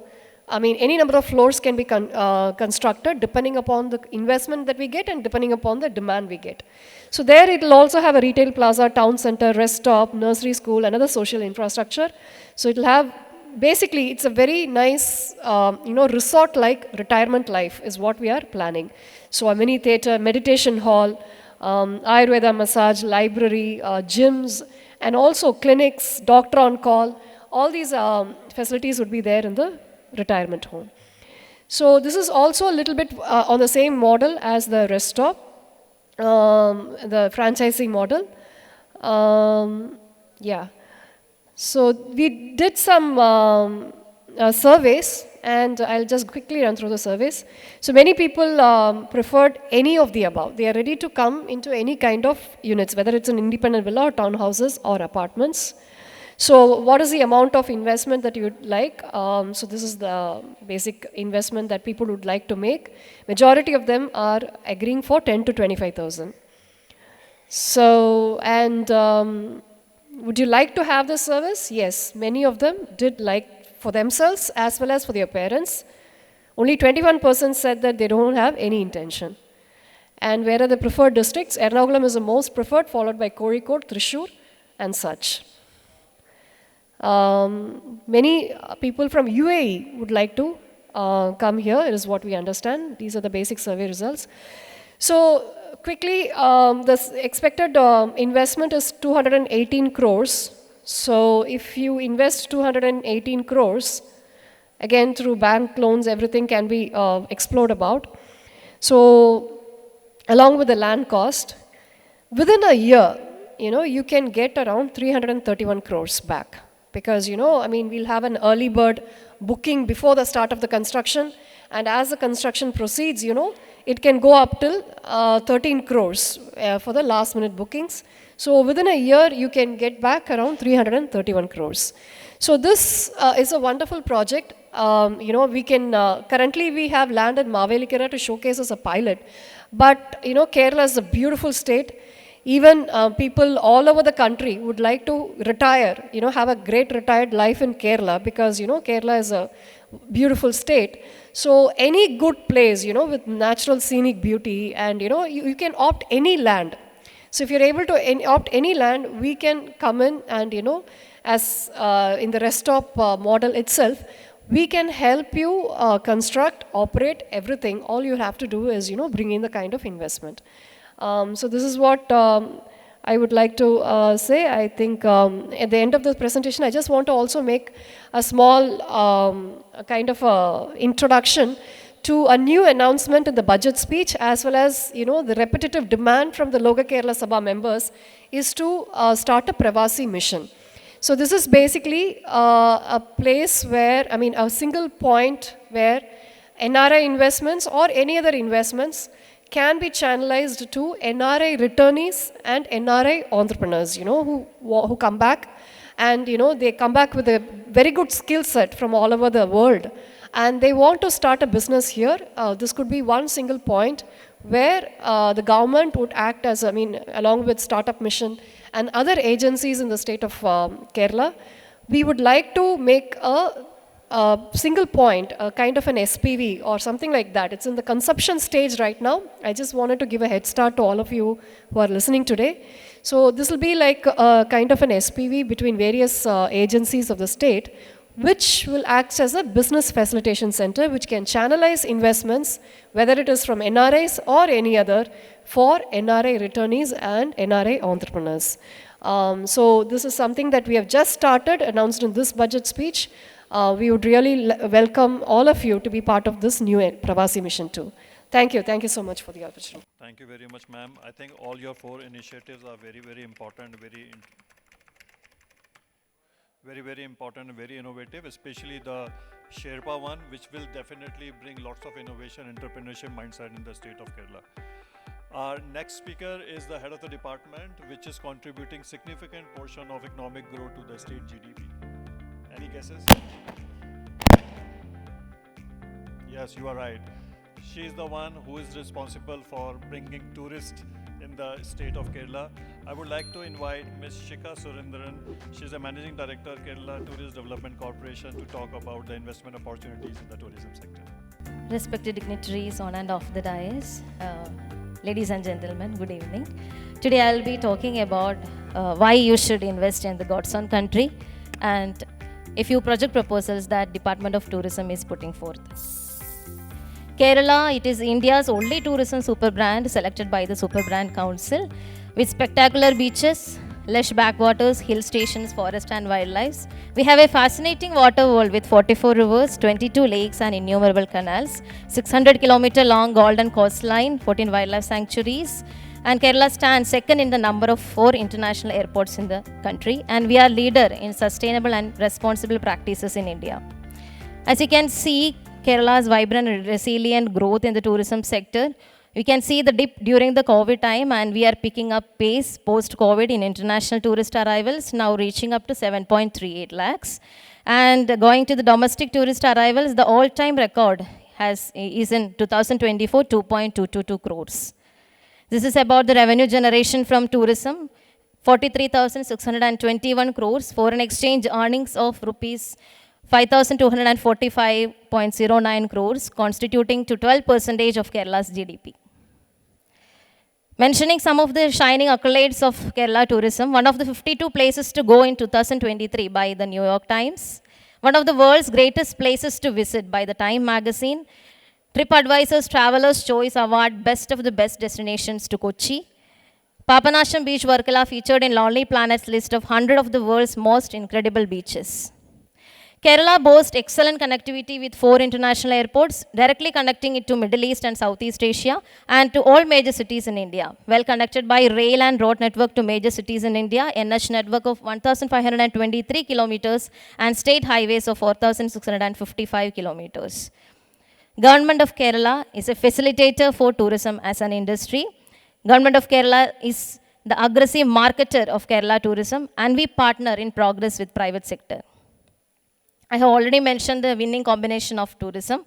I mean, any number of floors can be constructed depending upon the investment that we get and depending upon the demand we get. So there it will also have a retail plaza, town center, rest stop, nursery school, another social infrastructure. So it will have, basically it's a very nice, resort-like retirement life is what we are planning. So a mini theater, meditation hall, Ayurveda massage, library, gyms, and also clinics, doctor on call. All these facilities would be there in the retirement home. So this is also a little bit on the same model as the rest stop, the franchising model. Yeah. So we did some surveys, and I'll just quickly run through the surveys. So many people preferred any of the above. They are ready to come into any kind of units, whether it's an independent villa or townhouses or apartments. So what is the amount of investment that you would like? So this is the basic investment that people would like to make. Majority of them are agreeing for 10 to 25,000. So, and would you like to have this service? Yes, many of them did like for themselves as well as for their parents. Only 21% said that they don't have any intention. And where are the preferred districts? Ernakulam is the most preferred, followed by Kozhikode, Thrissur, and such. Many people from UAE would like to come here, is what we understand. These are the basic survey results. So quickly, the expected investment is 218 crores. So if you invest 218 crores, again through bank loans, everything can be explored about. So along with the land cost, within a year, you can get around 331 crores back. Because, we'll have an early bird booking before the start of the construction. And as the construction proceeds, it can go up till 13 crores for the last minute bookings. So within a year, you can get back around 331 crores. So this is a wonderful project. We can, currently we have land in Mavelikara to showcase as a pilot. But, Kerala is a beautiful state. Even people all over the country would like to retire, have a great retired life in Kerala because, Kerala is a beautiful state. So any good place, with natural scenic beauty and, you can opt any land. So if you're able to opt any land, we can come in and, as in the rest stop model itself, we can help you construct, operate everything. All you have to do is, bring in the kind of investment. So this is what I would like to say. I think at the end of the presentation, I just want to also make a small kind of introduction to a new announcement in the budget speech, as well as the repetitive demand from the Loka Kerala Sabha members is to start a Pravasi mission. So this is basically a place where, a single point where NRI investments or any other investments can be channelized to NRI returnees and NRI entrepreneurs, who come back and, they come back with a very good skill set from all over the world and they want to start a business here. This could be one single point where the government would act as, along with Startup Mission and other agencies in the state of Kerala, we would like to make a single point, a kind of an SPV or something like that. It's in the conception stage right now. I just wanted to give a head start to all of you who are listening today. So this will be like a kind of an SPV between various agencies of the state, which will act as a business facilitation center, which can channelize investments, whether it is from NRIs or any other, for NRI returnees and NRI entrepreneurs. So this is something that we have just started, announced in this budget speech. We would really welcome all of you to be part of this new Pravasi mission too. Thank you. Thank you so much for the opportunity. Thank you very much, ma'am. I think all your 4 initiatives are very, very important, very, very important, very innovative, especially the Sherpa one, which will definitely bring lots of innovation, entrepreneurship mindset in the state of Kerala. Our next speaker is the head of the department, which is contributing significant portion of economic growth to the state GDP. Any guesses? Yes, you are right. She is the one who is responsible for bringing tourists in the state of Kerala. I would like to invite Ms. Shikha Surendran. She is the Managing Director, Kerala Tourist Development Corporation, to talk about the investment opportunities in the tourism sector. Respected dignitaries on and off the dais, ladies and gentlemen, good evening. Today I'll be talking about why you should invest in the God's own country and a few project proposals that Department of Tourism is putting forth. Kerala, it is India's only tourism super brand selected by the Super Brand Council with spectacular beaches, lush backwaters, hill stations, forest and wildlife. We have a fascinating water world with 44 rivers, 22 lakes and innumerable canals, 600-kilometer long golden coastline, 14 wildlife sanctuaries, and Kerala stands second in the number of 4 international airports in the country, and we are leader in sustainable and responsible practices in India. As you can see, Kerala's vibrant and resilient growth in the tourism sector. We can see the dip during the COVID time, and we are picking up pace post-COVID in international tourist arrivals, now reaching up to 7.38 lakhs. And going to the domestic tourist arrivals, the all-time record is in 2024, 2.222 crores. This is about the revenue generation from tourism, 43,621 crores, foreign exchange earnings of rupees 5,245.09 crores, constituting to 12% of Kerala's GDP. Mentioning some of the shining accolades of Kerala tourism, one of the 52 places to go in 2023 by the New York Times, one of the world's greatest places to visit by the Time magazine, TripAdvisor's Traveler's Choice Award, Best of the Best Destinations to Kochi, Papanasham Beach, Varkala featured in Lonely Planet's list of 100 of the world's most incredible beaches. Kerala boasts excellent connectivity with 4 international airports, directly connecting it to Middle East and Southeast Asia and to all major cities in India. Well connected by rail and road network to major cities in India, NH network of 1,523 kilometers and state highways of 4,655 kilometers. Government of Kerala is a facilitator for tourism as an industry. Government of Kerala is the aggressive marketer of Kerala tourism, and we partner in progress with private sector. I have already mentioned the winning combination of tourism.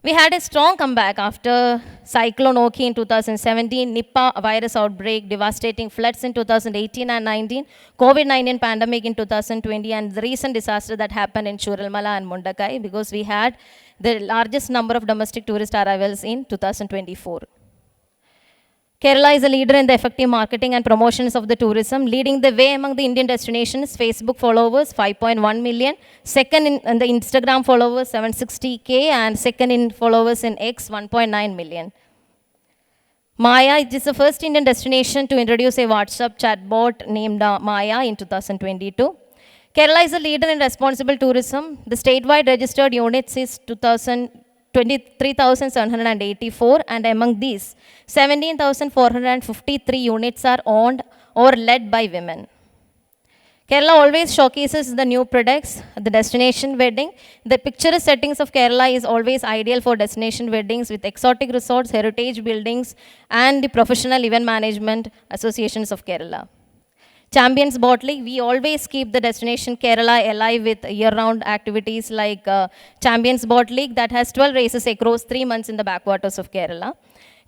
We had a strong comeback after Cyclone Oki in 2017, Nipah virus outbreak, devastating floods in 2018 and 19, COVID-19 pandemic in 2020, and the recent disaster that happened in Churalmala and Mundakai, because we had the largest number of domestic tourist arrivals in 2024. Kerala is a leader in the effective marketing and promotions of the tourism, leading the way among the Indian destinations. Facebook followers 5.1 million, second in the Instagram followers 760K, and second in followers in X 1.9 million. Maya, it is the first Indian destination to introduce a WhatsApp chatbot named Maya in 2022. Kerala is a leader in responsible tourism. The statewide registered units is 23,784, and among these, 17,453 units are owned or led by women. Kerala always showcases the new products, the destination wedding. The picturesque settings of Kerala is always ideal for destination weddings with exotic resorts, heritage buildings, and the professional event management associations of Kerala. Champions Boat League, we always keep the destination Kerala alive with year-round activities like Champions Boat League that has 12 races across 3 months in the backwaters of Kerala.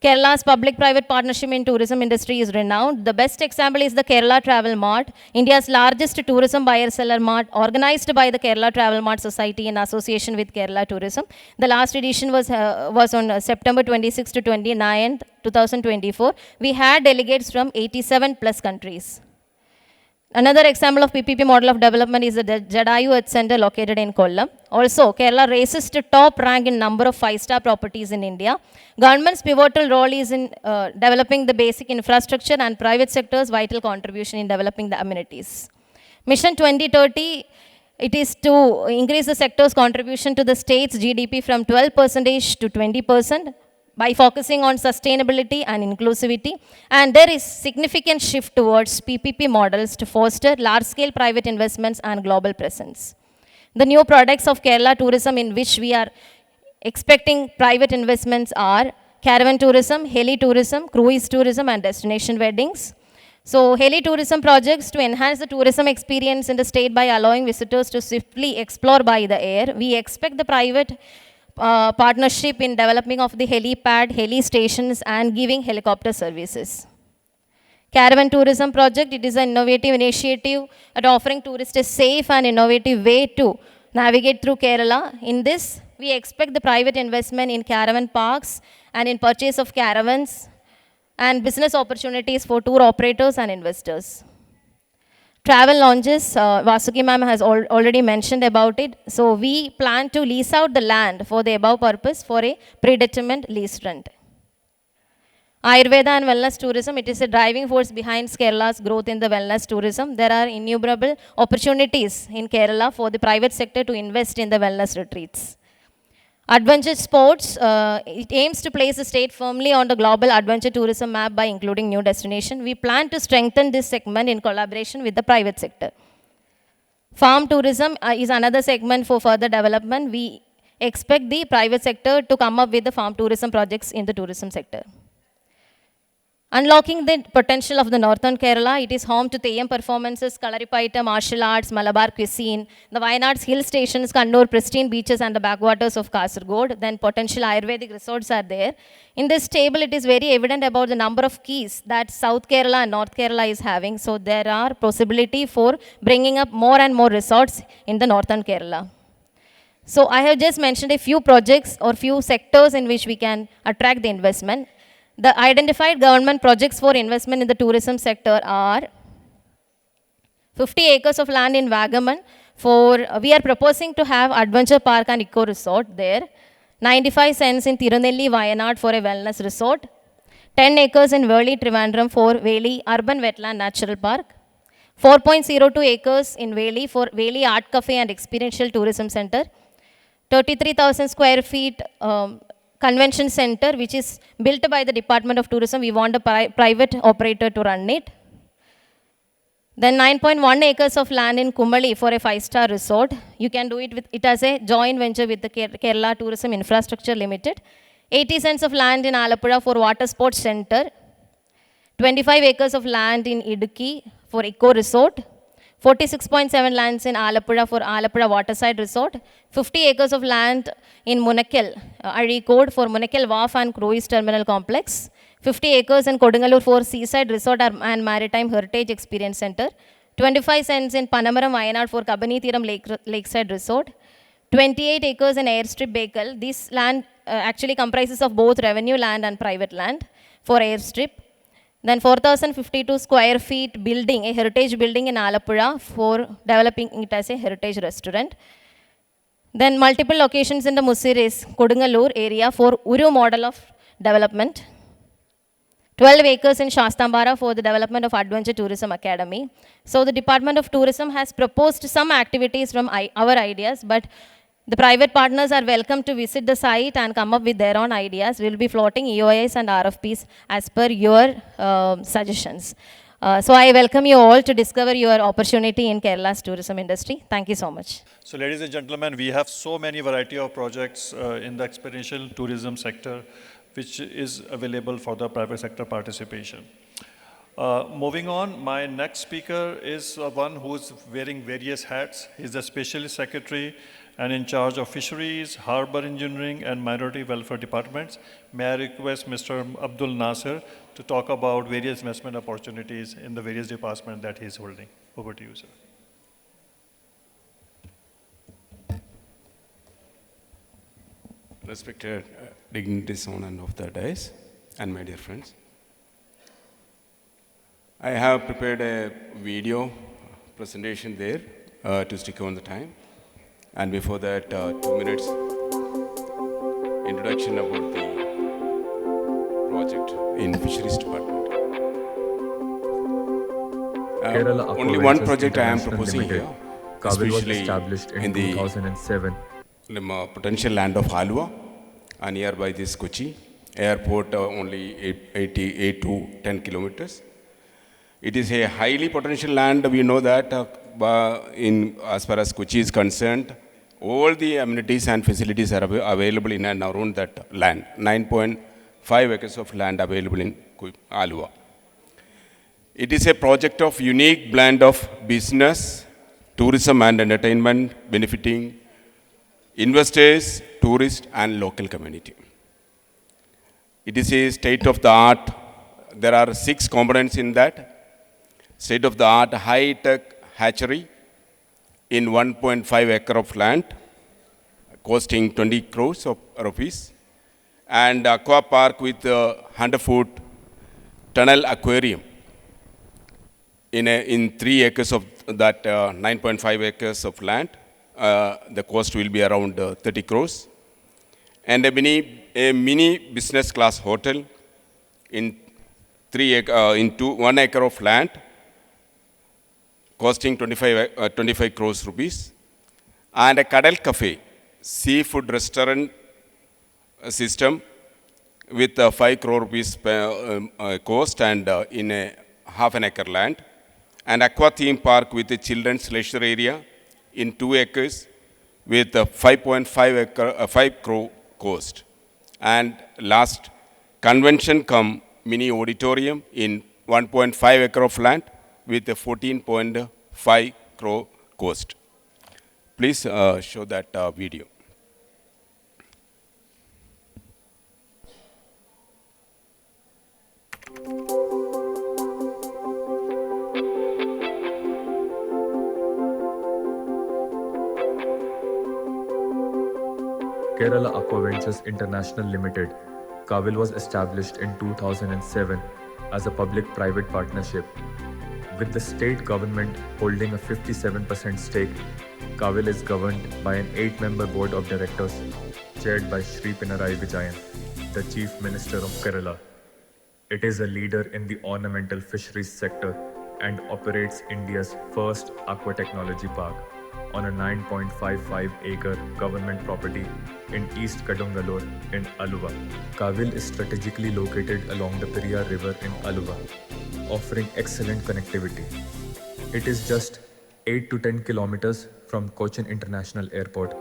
Kerala's public-private partnership in tourism industry is renowned. The best example is the Kerala Travel Mart, India's largest tourism buyer-seller mart, organized by the Kerala Travel Mart Society in association with Kerala Tourism. The last edition was on September 26 to 29, 2024. We had delegates from 87 plus countries. Another example of PPP model of development is the Jadayu Earth Center located in Kollam. Also, Kerala races to top rank in number of 5-star properties in India. Government's pivotal role is in developing the basic infrastructure and private sector's vital contribution in developing the amenities. Mission 2030, it is to increase the sector's contribution to the state's GDP from 12% to 20%. By focusing on sustainability and inclusivity, and there is significant shift towards PPP models to foster large-scale private investments and global presence. The new products of Kerala tourism in which we are expecting private investments are caravan tourism, heli tourism, cruise tourism, and destination weddings. So, heli tourism projects to enhance the tourism experience in the state by allowing visitors to swiftly explore by the air. We expect the private partnership in developing of the helipad, heli stations, and giving helicopter services. Caravan tourism project, it is an innovative initiative at offering tourists a safe and innovative way to navigate through Kerala. In this, we expect the private investment in caravan parks and in purchase of caravans and business opportunities for tour operators and investors. Travel lounges, Vasuki ma'am has already mentioned about it. So we plan to lease out the land for the above purpose for a predetermined lease rent. Ayurveda and wellness tourism, it is a driving force behind Kerala's growth in the wellness tourism. There are innumerable opportunities in Kerala for the private sector to invest in the wellness retreats. Adventure sports, it aims to place the state firmly on the global adventure tourism map by including new destinations. We plan to strengthen this segment in collaboration with the private sector. Farm tourism is another segment for further development. We expect the private sector to come up with the farm tourism projects in the tourism sector. Unlocking the potential of the northern Kerala, it is home to Theyyam performances, Kalaripaita, martial arts, Malabar cuisine, the Wayanad's hill stations, Kannur, pristine beaches and the backwaters of Kasargod. Then potential Ayurvedic resorts are there. In this table, it is very evident about the number of keys that South Kerala and North Kerala is having. So there are possibility for bringing up more and more resorts in the northern Kerala. So I have just mentioned a few projects or few sectors in which we can attract the investment. The identified government projects for investment in the tourism sector are 50 acres of land in Vagaman we are proposing to have adventure park and eco resort there. 95 cents in Tirunelli, Wayanad for a wellness resort. 10 acres in Verli, Trivandrum for Veli Urban Wetland Natural Park. 4.02 acres in Veli for Veli Art Cafe and Experiential Tourism Center. 33,000 square feet convention center, which is built by the Department of Tourism. We want a private operator to run it. Then 9.1 acres of land in Kumali for a 5-star resort. You can do it with it as a joint venture with the Kerala Tourism Infrastructure Limited. 80 cents of land in Alappuzha for water sports center. 25 acres of land in Idukki for eco resort. 46.7 lands in Alappuzha for Alappuzha Waterside Resort. 50 acres of land in Munakil, Azhikode for Munakil Wharf and Cruise Terminal Complex. 50 acres in Kodungalur for Seaside Resort and Maritime Heritage Experience Center. 25 cents in Panamaram, Wayanad for Kabani Thiram Lakeside Resort. 28 acres in Airstrip Bekal. This land actually comprises of both revenue land and private land for Airstrip. Then 4,052 square feet building, a heritage building in Alappuzha for developing it as a heritage restaurant. Then multiple locations in the Musiris, Kodungalur area for Uru model of development. 12 acres in Shastambara for the development of Adventure Tourism Academy. So the Department of Tourism has proposed some activities from our ideas, but the private partners are welcome to visit the site and come up with their own ideas. We will be floating EOIs and RFPs as per your suggestions. So I welcome you all to discover your opportunity in Kerala's tourism industry. Thank you so much. So ladies and gentlemen, we have so many variety of projects in the experiential tourism sector, which is available for the private sector participation. Moving on, my next speaker is one who is wearing various hats. He's the Specialist Secretary and in charge of Fisheries, Harbour Engineering and Minority Welfare Departments. May I request Mr. Abdul Nasir to talk about various investment opportunities in the various departments that he's holding. Over to you, sir. Respected dignitaries on and off the dais, and my dear friends. I have prepared a video presentation there to stick on the time. And before that, 2 minutes introduction about the project in Fisheries Department. Only one project I am proposing here, especially in the 2007. Potential land of Halwa and nearby this Kochi airport, only 8 to 10 kilometers. It is a highly potential land. We know that as far as Kochi is concerned, All the amenities and facilities are available in and around that land. 9.5 acres of land available in Alua. It is a project of unique blend of business, tourism and entertainment, benefiting investors, tourists and local community. It is a state-of-the-art. There are 6 components in that. State-of-the-art high-tech hatchery in 1.5 acre of land, costing 20 crores of rupees, and aqua park with 100-foot tunnel aquarium in 3 acres of that 9.5 acres of land. The cost will be around 30 crores. And a mini business class hotel in 1 acre of land, costing 25 crores rupees. And a Kadal Cafe, seafood restaurant system with 5 crore rupees cost and in a half an acre land. And aqua theme park with a children's leisure area in 2 acres with 5 crore cost. And last, convention cum mini auditorium in 1.5 acre of land with a 14.5 crore cost. Please show that video. Kerala Aqua Ventures International Limited, Kavil was established in 2007 as a public-private partnership. With the state government holding a 57% stake, Kavil is governed by an 8-member board of directors, chaired by Shri Pinarayi Vijayan, the Chief Minister of Kerala. It is a leader in the ornamental fisheries sector and operates India's first aqua technology park on a 9.55-acre government property in East Kadungalore in Aluva. Kavil is strategically located along the Periyar River in Aluva, offering excellent connectivity. It is just 8 to 10 kilometers from Cochin International Airport,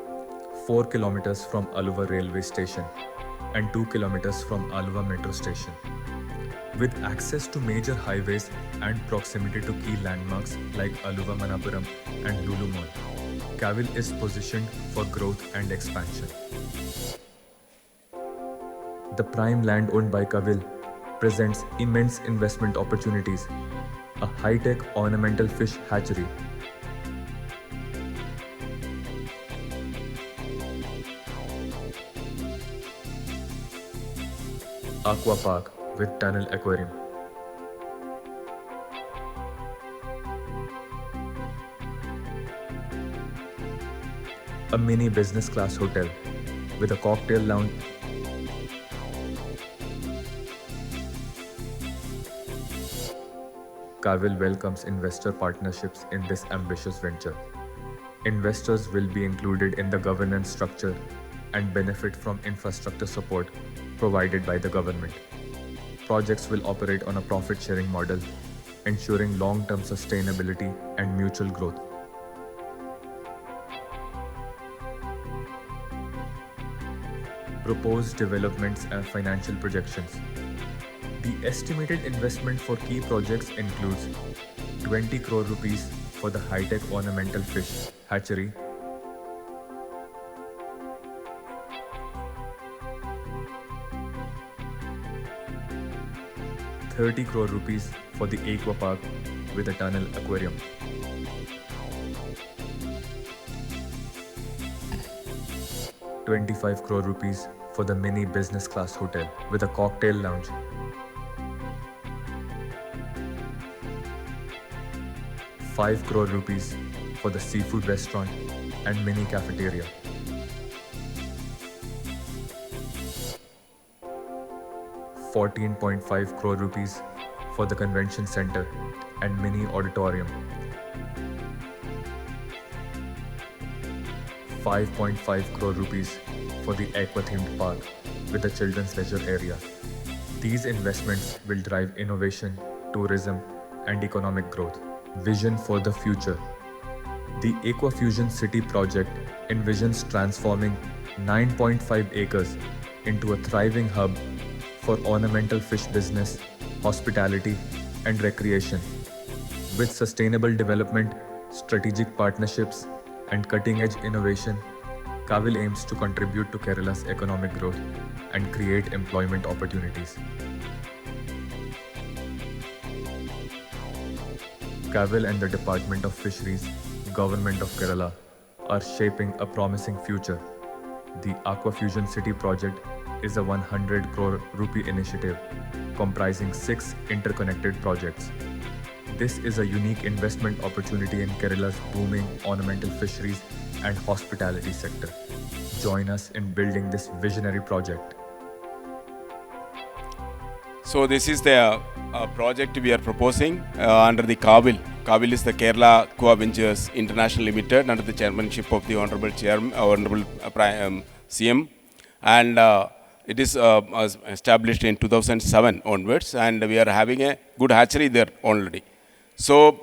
4 kilometers from Aluva Railway Station, and 2 kilometers from Aluva Metro Station. With access to major highways and proximity to key landmarks like Aluva Manapuram and Lulu Mall, Kavil is positioned for growth and expansion. The prime land owned by Kavil presents immense investment opportunities. A high-tech ornamental fish hatchery, aqua park with tunnel aquarium, a mini business class hotel with a cocktail lounge, Kavil welcomes investor partnerships in this ambitious venture. Investors will be included in the governance structure and benefit from infrastructure support provided by the government. Projects will operate on a profit-sharing model, ensuring long-term sustainability and mutual growth. Proposed developments and financial projections. The estimated investment for key projects includes 20 crore rupees for the high-tech ornamental fish hatchery, ₹30 crore for the aqua park with a tunnel aquarium, ₹25 crore for the mini business class hotel with a cocktail lounge, ₹5 crore for the seafood restaurant and mini cafeteria, ₹14.5 crore for the convention center and mini auditorium, ₹5.5 crore for the aqua-themed park with a children's leisure area. These investments will drive innovation, tourism, and economic growth. Vision for the future. The Aquafusion City project envisions transforming 9.5 acres into a thriving hub for ornamental fish business, hospitality, and recreation. With sustainable development, strategic partnerships, and cutting-edge innovation, KAVIL aims to contribute to Kerala's economic growth and create employment opportunities. KAVIL and the Department of Fisheries, Government of Kerala, are shaping a promising future. The Aquafusion City project is a 100 crore rupee initiative comprising 6 interconnected projects. This is a unique investment opportunity in Kerala's booming ornamental fisheries and hospitality sector. Join us in building this visionary project. So this is the project we are proposing under the KAVIL. KAVIL is the Kerala Aqua Ventures International Limited under the chairmanship of the Honorable CM, and it is established in 2007 onwards, and we are having a good hatchery there already. So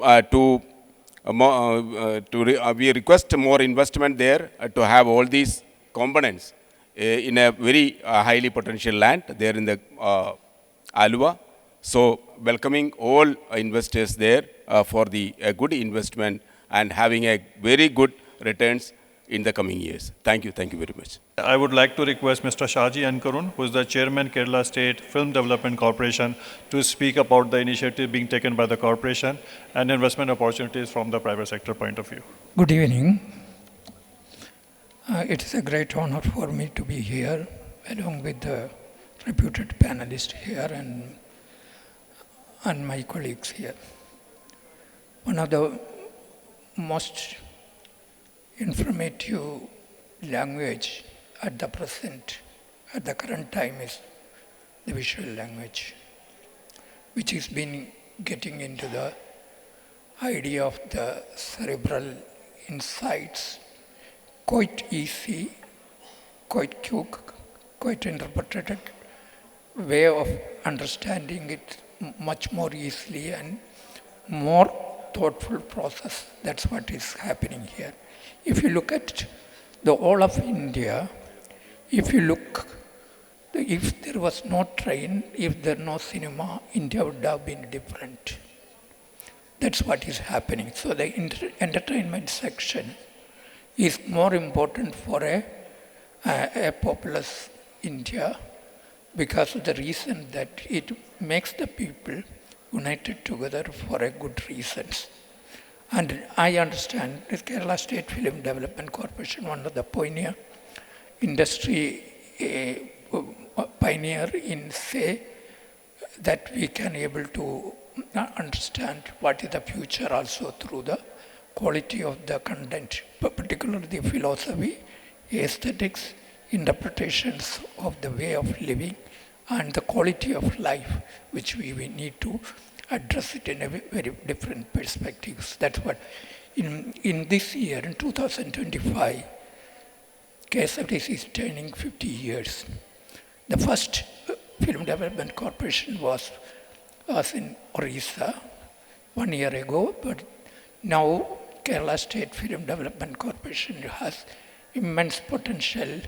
we request more investment there to have all these components in a very highly potential land there in the Aluva. So welcoming all investors there for the good investment and having a very good returns in the coming years. Thank you very much. I would like to request Mr. Shaji Ankarun, who is the Chairman, Kerala State Film Development Corporation, to speak about the initiative being taken by the corporation and investment opportunities from the private sector point of view. Good evening. It is a great honor for me to be here along with the reputed panelists here and my colleagues here. One of the most informative language at the current time is the visual language, which has been getting into the idea of the cerebral insights quite easy, quite quick, quite interpreted way of understanding it much more easily and more thoughtful process. That's what is happening here. If you look at the whole of India, if there was no train, if there no cinema, India would have been different. That's what is happening. So the entertainment section is more important for a populous India because of the reason that it makes the people united together for a good reasons. And I understand the Kerala State Film Development Corporation, one of the pioneer industry pioneer in say that we can able to understand what is the future also through the quality of the content, particularly the philosophy, aesthetics, interpretations of the way of living and the quality of life, which we need to address it in a very different perspectives. That's what, in this year, in 2025, KSIDC is turning 50 years. The first film development corporation was in Orissa 1 year ago, but now Kerala State Film Development Corporation has immense potential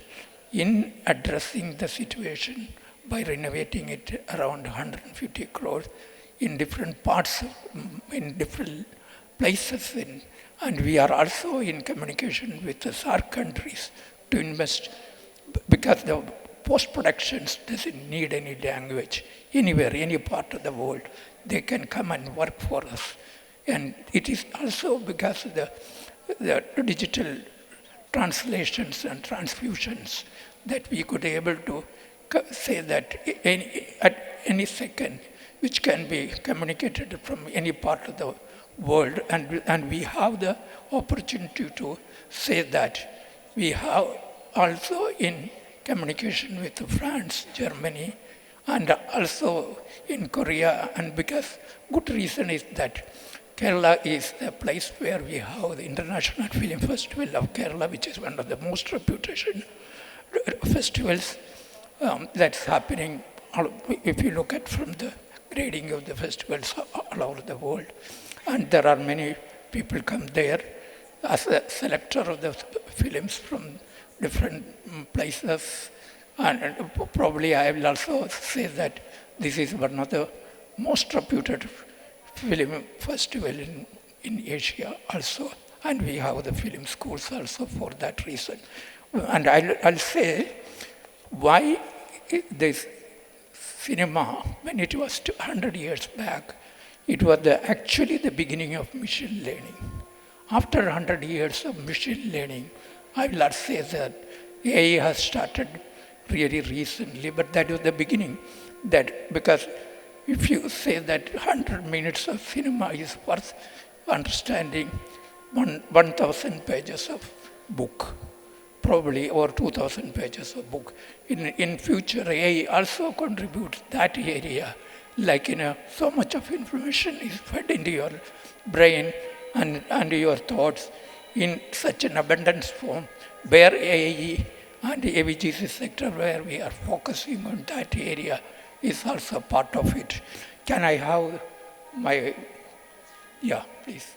in addressing the situation by renovating it around 150 crores in different parts, in different places. And we are also in communication with the SAARC countries to invest, because the post-productions doesn't need any language. Anywhere, any part of the world, they can come and work for us. And it is also because of the digital translations and transfusions that we could be able to say that at any second, which can be communicated from any part of the world, and we have the opportunity to say that. We have also in communication with France, Germany, and also in Korea, and because good reason is that Kerala is the place where we have the International Film Festival of Kerala, which is one of the most reputation festivals that's happening. If you look at from the grading of the festivals all over the world, and there are many people come there as a selector of the films from different places. And probably I will also say that this is one of the most reputed film festival in Asia also. And we have the film schools also for that reason. And I'll say why this cinema, when it was 200 years back, it was actually the beginning of machine learning. After 100 years of machine learning, I will not say that AI has started really recently, but that was the beginning. That because if you say that 100 minutes of cinema is worth understanding 1,000 pages of book, probably, or 2,000 pages of book. In future, AI also contributes that area. Like, so much of information is fed into your brain and your thoughts in such an abundance form, where AI and the AVGC sector, where we are focusing on that area, is also part of it. Can I have my, yeah, please.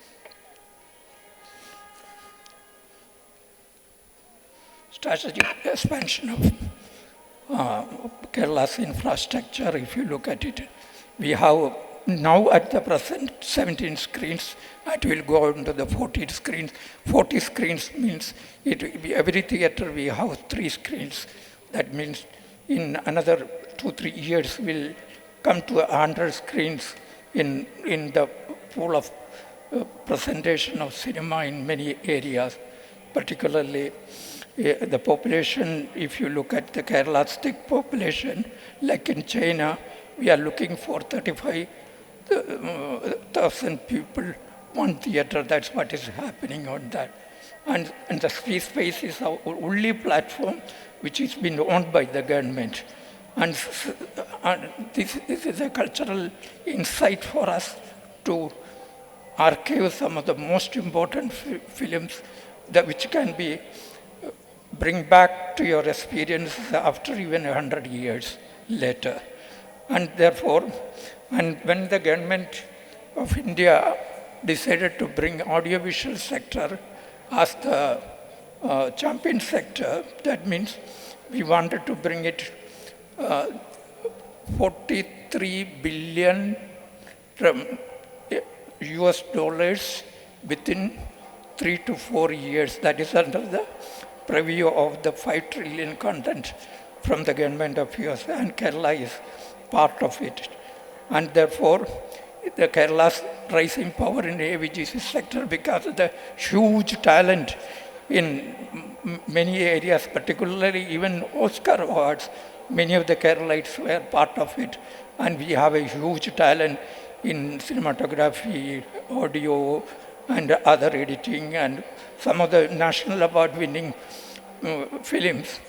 Strategic expansion of Kerala's infrastructure, if you look at it, we have now at the present 17 screens. It will go on to the 40 screens. 40 screens means every theater we have 3 screens. That means in another 2-3 years we'll come to 100 screens in the pool of presentation of cinema in many areas, particularly the population. If you look at the Kerala state population, like in China, we are looking for 35,000 people, one theater. That's what is happening on that. And the free space is our only platform which is been owned by the government. And this is a cultural insight for us to archive some of the most important films which can be bring back to your experience after even 100 years later. And therefore, and when the government of India decided to bring audiovisual sector as the champion sector, that means we wanted to bring it 43 billion US dollars within 3 to 4 years. That is under the preview of the 5 trillion content from the government of US, and Kerala is part of it. And therefore, the Kerala's rising power in the AVGC sector, because of the huge talent in many areas, particularly even Oscar awards, many of the Keralites were part of it. And we have a huge talent in cinematography, audio, and other editing, and some of the national award-winning films.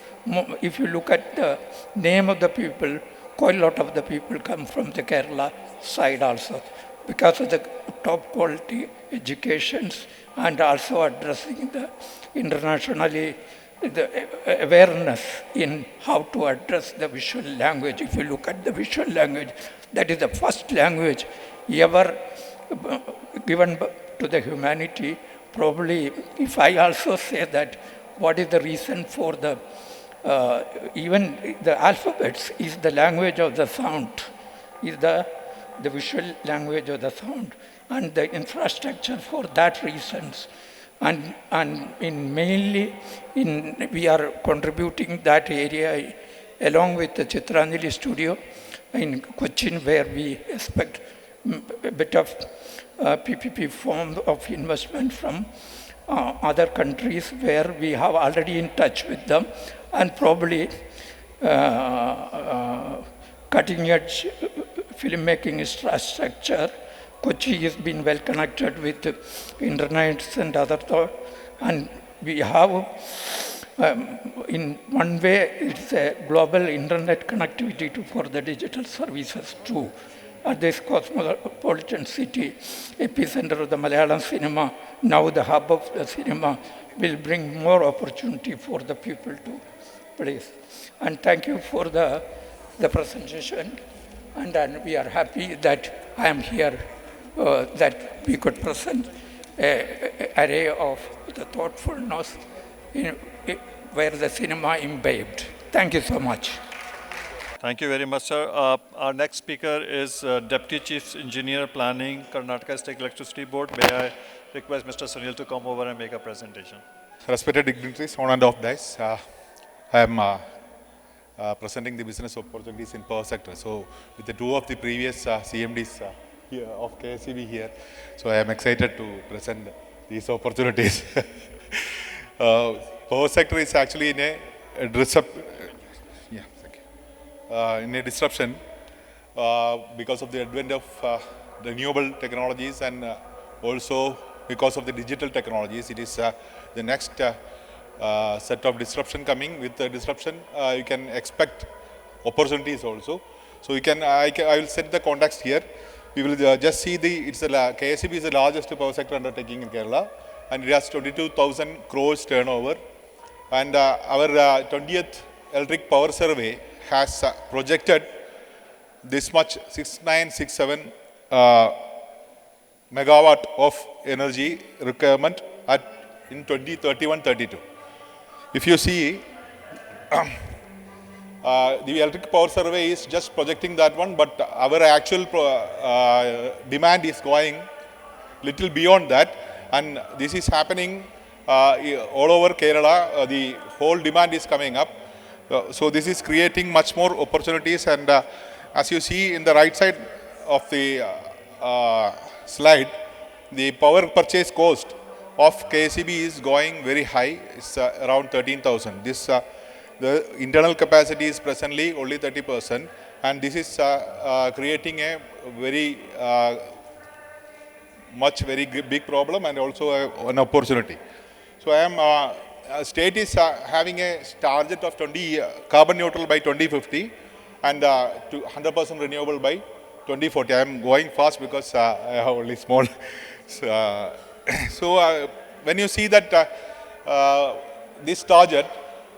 If you look at the name of the people, quite a lot of the people come from the Kerala side also, because of the top quality educations and also addressing the internationally the awareness in how to address the visual language. If you look at the visual language, that is the first language ever given to the humanity. Probably, if I also say that, what is the reason for the even the alphabets is the language of the sound, is the visual language of the sound, and the infrastructure for that reasons. And mainly we are contributing that area along with the Chitranjali studio in Cochin, where we expect a bit of PPP form of investment from other countries where we have already in touch with them, and probably cutting edge filmmaking infrastructure. Kochi has been well connected with internets and other thought, and we have in one way it's a global internet connectivity for the digital services too. At this cosmopolitan city, epicenter of the Malayalam cinema, now the hub of the cinema, will bring more opportunity for the people to place. And thank you for the presentation, and we are happy that I am here, that we could present an array of the thoughtfulness where the cinema imbibed. Thank you so much. Thank you very much, sir. Our next speaker is Deputy Chief Engineer Planning, Karnataka State Electricity Board. May I request Mr. Sunil to come over and make a presentation? Respected dignitaries, on and off dice, I am presenting the business opportunities in power sector. So, with the two of the previous CMDs here of KSIB here, so I am excited to present these opportunities. Power sector is actually in a disruption because of the advent of renewable technologies and also because of the digital technologies. It is the next set of disruption coming. With the disruption, you can expect opportunities also. So you can, I will set the context here. We will just see KSIB is the largest power sector undertaking in Kerala, and it has 22,000 crores turnover. And our 20th electric power survey has projected this much 6967 megawatt of energy requirement in 2031-32. If you see, the electric power survey is just projecting that one, but our actual demand is going little beyond that, and this is happening all over Kerala. The whole demand is coming up. So this is creating much more opportunities, and as you see in the right side of the slide, the power purchase cost of KSIB is going very high. It's around 13,000. This the internal capacity is presently only 30%, and this is creating a very very big problem and also an opportunity. So I am. State is having a target of carbon neutral by 2050 and to 100% renewable by 2040. I am going fast because I have only small. So when you see that this target,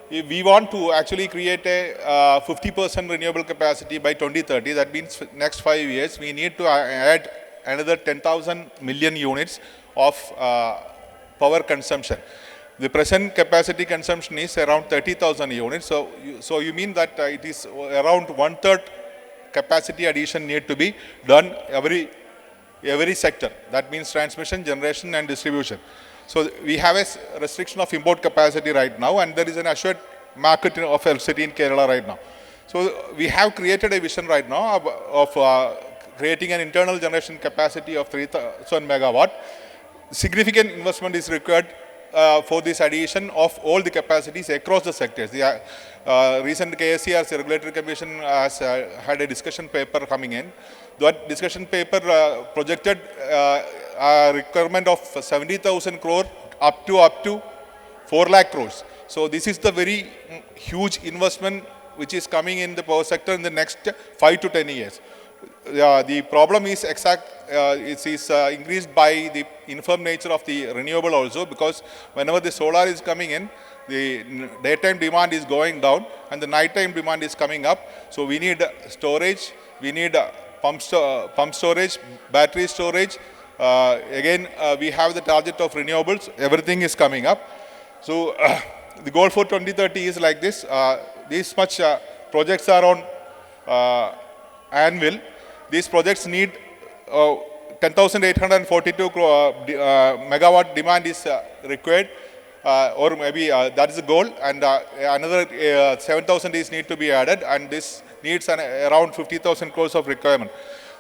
if we want to actually create a 50% renewable capacity by 2030, that means next 5 years we need to add another 10,000 million units of power consumption. The present capacity consumption is around 30,000 units. So you mean that it is around 1/3 capacity addition need to be done every sector. That means transmission, generation, and distribution. So we have a restriction of import capacity right now, and there is an assured market of electricity in Kerala right now. So we have created a vision right now of creating an internal generation capacity of 3,000 megawatt. Significant investment is required for this addition of all the capacities across the sectors. The recent KSIR's Regulatory Commission has had a discussion paper coming in. That discussion paper projected a requirement of 70,000 crore up to 4 lakh crores. So this is the very huge investment which is coming in the power sector in the next 5 to 10 years. The problem is increased by the infirm nature of the renewable also, because whenever the solar is coming in, the daytime demand is going down and the nighttime demand is coming up. So we need storage, we need pump storage, battery storage. Again, we have the target of renewables. Everything is coming up. So the goal for 2030 is like this. These much projects are on anvil. These projects need 10,842 megawatt demand is required, or maybe that is the goal, and another 7,000 is need to be added, and this needs around 50,000 crores of requirement.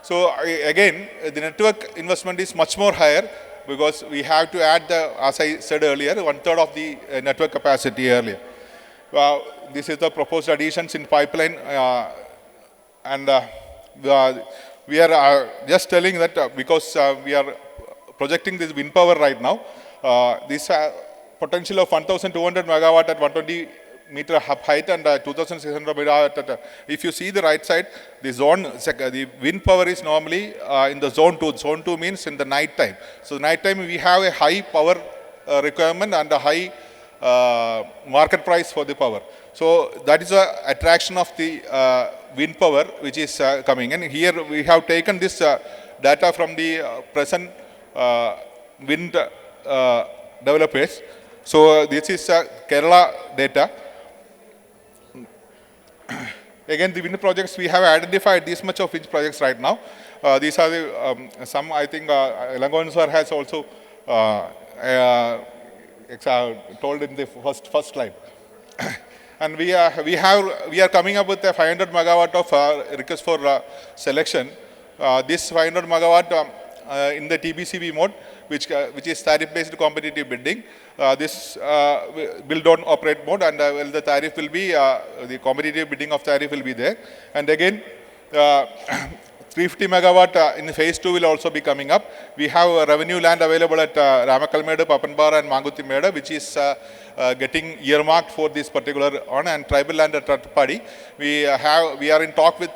So again, the network investment is much more higher, because we have to add as I said earlier, 1/3 of the network capacity earlier. This is the proposed additions in pipeline, and we are just telling that because we are projecting this wind power right now, this potential of 1,200 megawatt at 120 meter height and 2,600 megawatt. If you see the right side, the wind power is normally in the zone 2. Zone 2 means in the night time. So night time we have a high power requirement and a high market price for the power. So that is the attraction of the wind power which is coming in. Here we have taken this data from the present wind developers. So this is Kerala data. Again, the wind projects, we have identified this much of wind projects right now. These are the, some, I think, Langon sir has also told in the first slide. And we are coming up with a 500 megawatt of request for selection. This 500 megawatt in the TBCB mode, which is tariff-based competitive bidding. This build on operate mode, and well, the tariff will be the competitive bidding of tariff will be there. And again, 350 megawatt in phase 2 will also be coming up. We have revenue land available at Ramakalmedu, Papanpara and Mangutimeda, which is getting earmarked for this particular on, and tribal land at Rattapadi. We are in talk with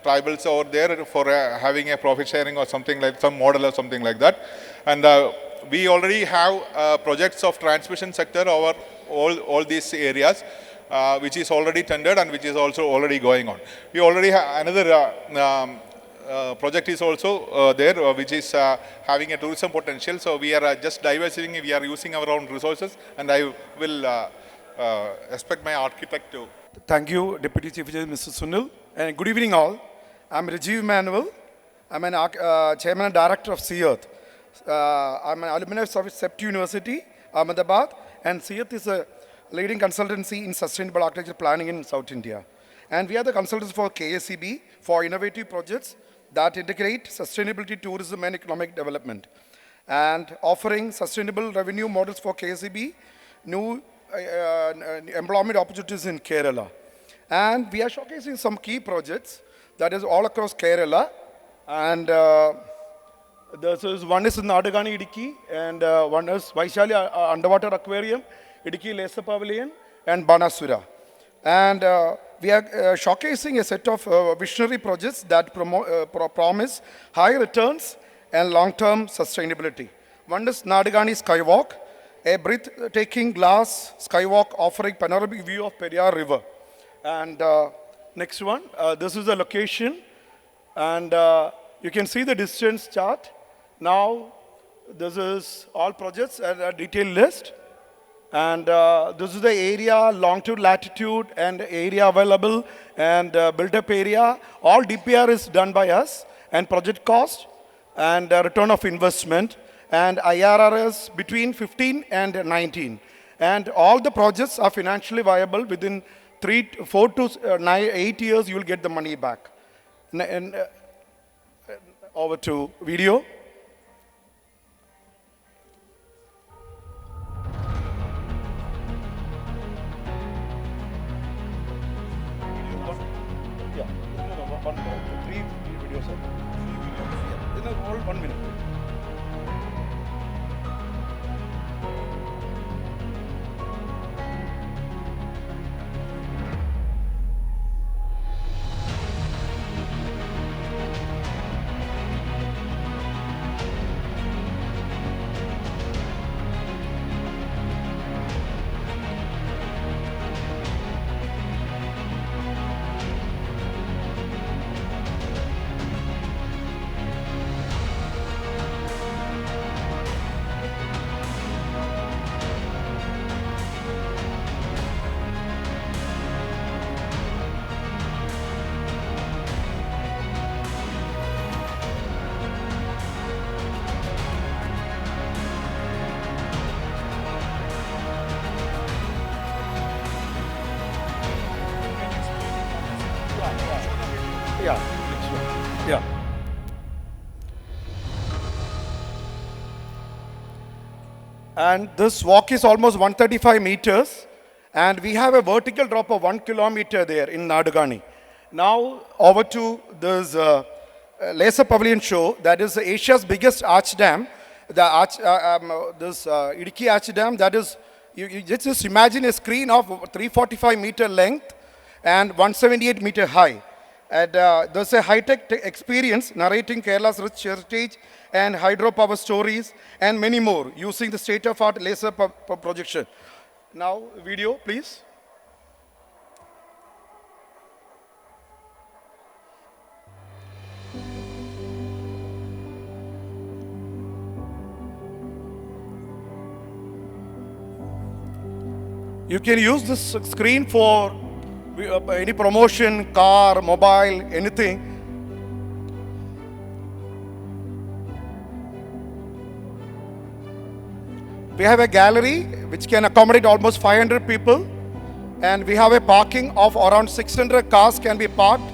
tribals over there for having a profit sharing or something like some model or something like that. And we already have projects of transmission sector over all these areas, which is already tendered and which is also already going on. We already have another project is also there, which is having a tourism potential. So we are just diversifying, we are using our own resources, and I will expect my architect to. Thank you, Deputy Chief Justice Mr. Sunil, and good evening all. I'm Rajiv Manuel. I'm an Chairman and Director of CEARTH. I'm an alumni of CEPT University, Ahmedabad, and CEARTH is a leading consultancy in sustainable architecture planning in South India. And we are the consultants for KSIB for innovative projects that integrate sustainability, tourism, and economic development, and offering sustainable revenue models for KSIB, new employment opportunities in Kerala. And we are showcasing some key projects that is all across Kerala. And one is Nadagani Idiki, and one is Vaishali Underwater Aquarium, Idiki Laser Pavilion, and Banasura. And we are showcasing a set of visionary projects that promise high returns and long-term sustainability. One is Nadagani Skywalk, a breathtaking glass skywalk offering panoramic view of Periyar River. And next one, this is the location, and you can see the distance chart. Now, this is all projects and a detailed list. And this is the area, longitude, latitude, and area available, and built-up area. All DPR is done by us, and project cost, and return of investment, and IRRs between 15 and 19. And all the projects are financially viable within 4 to 8 years, you will get the money back. And over to video. Three videos. Yeah, all 1 minute. Yeah. And this walk is almost 135 meters, and we have a vertical drop of 1 kilometer there in Nadagani. Now over to this laser pavilion show. That is Asia's biggest arch dam. The Idiki Arch Dam. That is, you just imagine a screen of 345 meter length and 178 meter high. And there's a high-tech experience narrating Kerala's rich heritage and hydropower stories and many more using the state-of-art laser projection. Now, video, please. You can use this screen for any promotion, car, mobile, anything. We have a gallery which can accommodate almost 500 people, and we have a parking of around 600 cars can be parked.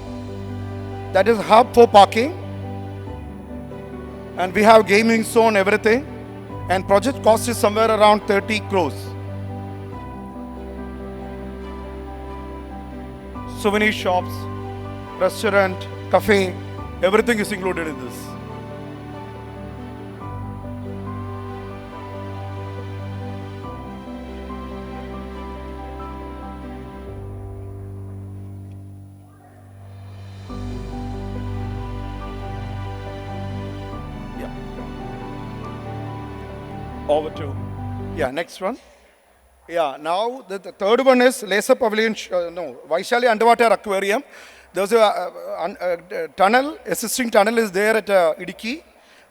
That is hub for parking. And we have gaming zone, everything. And project cost is somewhere around 30 crores. Souvenir shops, restaurant, cafe, everything is included in this. Over to, next one. Now the third one is Laser Pavilion, Vaishali Underwater Aquarium. There's a tunnel, existing tunnel is there at Idiki.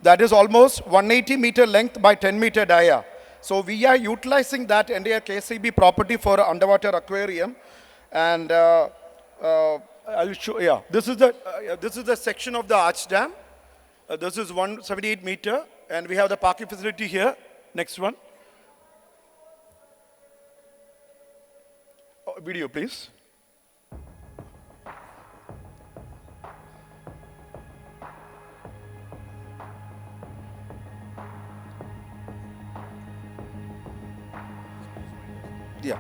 That is almost 180 meter length by 10 meter dia. So we are utilizing that entire KSIB property for underwater aquarium. And I'll show, this is the section of the arch dam. This is 178 meter, and we have the parking facility here. Next one. Video, please. Yeah.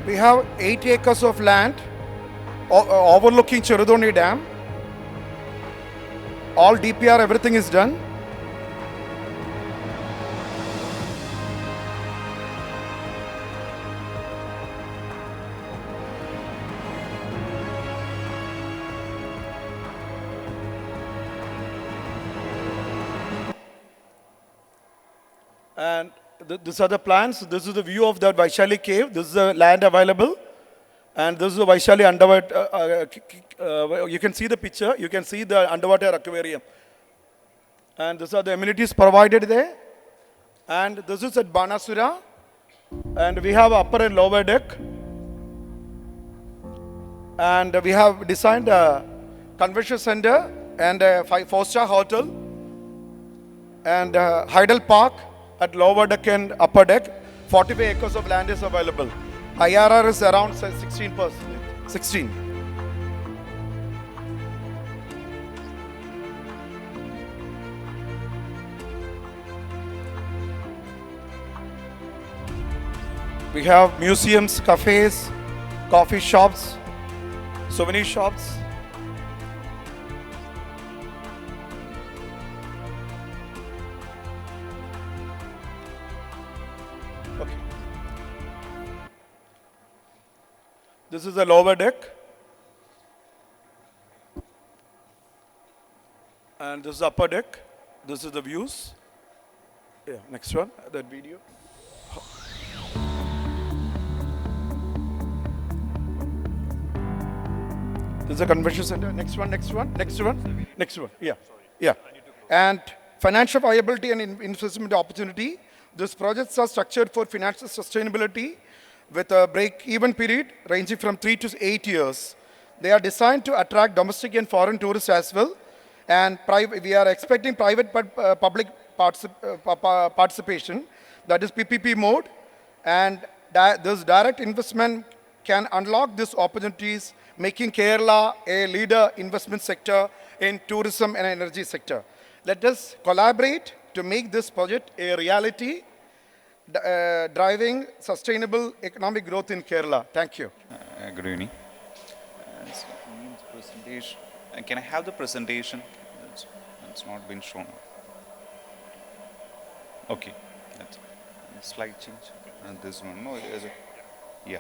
We have 8 acres of land overlooking Cherudoni Dam. All DPR, everything is done. And these are the plans. This is the view of the Vaishali cave. This is the land available. And this is the Vaishali underwater. You can see the picture. You can see the underwater aquarium. And these are the amenities provided there. And this is at Banasura. And we have upper and lower deck. And we have designed a convention center and a 4-star hotel. And Heidel Park at lower deck and upper deck. 45 acres of land is available. IRR is around 16%. 16. We have museums, cafes, coffee shops, souvenir shops. Okay. This is the lower deck. And this is the upper deck. This is the views. Yeah, next one, that video. This is a convention center. Next one, next one, next one, next one. Yeah, yeah. And financial viability and investment opportunity. These projects are structured for financial sustainability with a break-even period ranging from 3 to 8 years. They are designed to attract domestic and foreign tourists as well. And we are expecting private public participation, that is PPP mode. And this direct investment can unlock these opportunities, making Kerala a leader investment sector in tourism and energy sector. Let us collaborate to make this project a reality. driving sustainable economic growth in Kerala. Thank you. Good evening. So, presentation. Can I have the presentation? It's not been shown. Okay. That's slide change. And this one. No, yeah.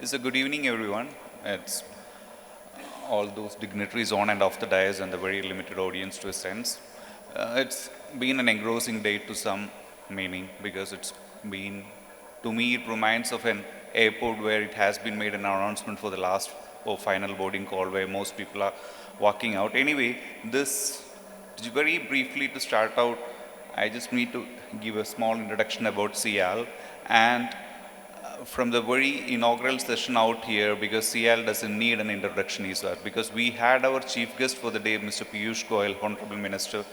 It's a good evening, everyone. It's all those dignitaries on and off the dais and the very limited audience to a sense. It's been an engrossing day to some meaning because it's been, to me, it reminds of an airport where it has been made an announcement for the last or final boarding call where most people are walking out. Anyway, this, very briefly to start out, I just need to give a small introduction about CIAL. And from the very inaugural session out here, because CIAL doesn't need an introduction, because we had our chief guest for the day, Mr. Piyush Goyal, Honorable Minister,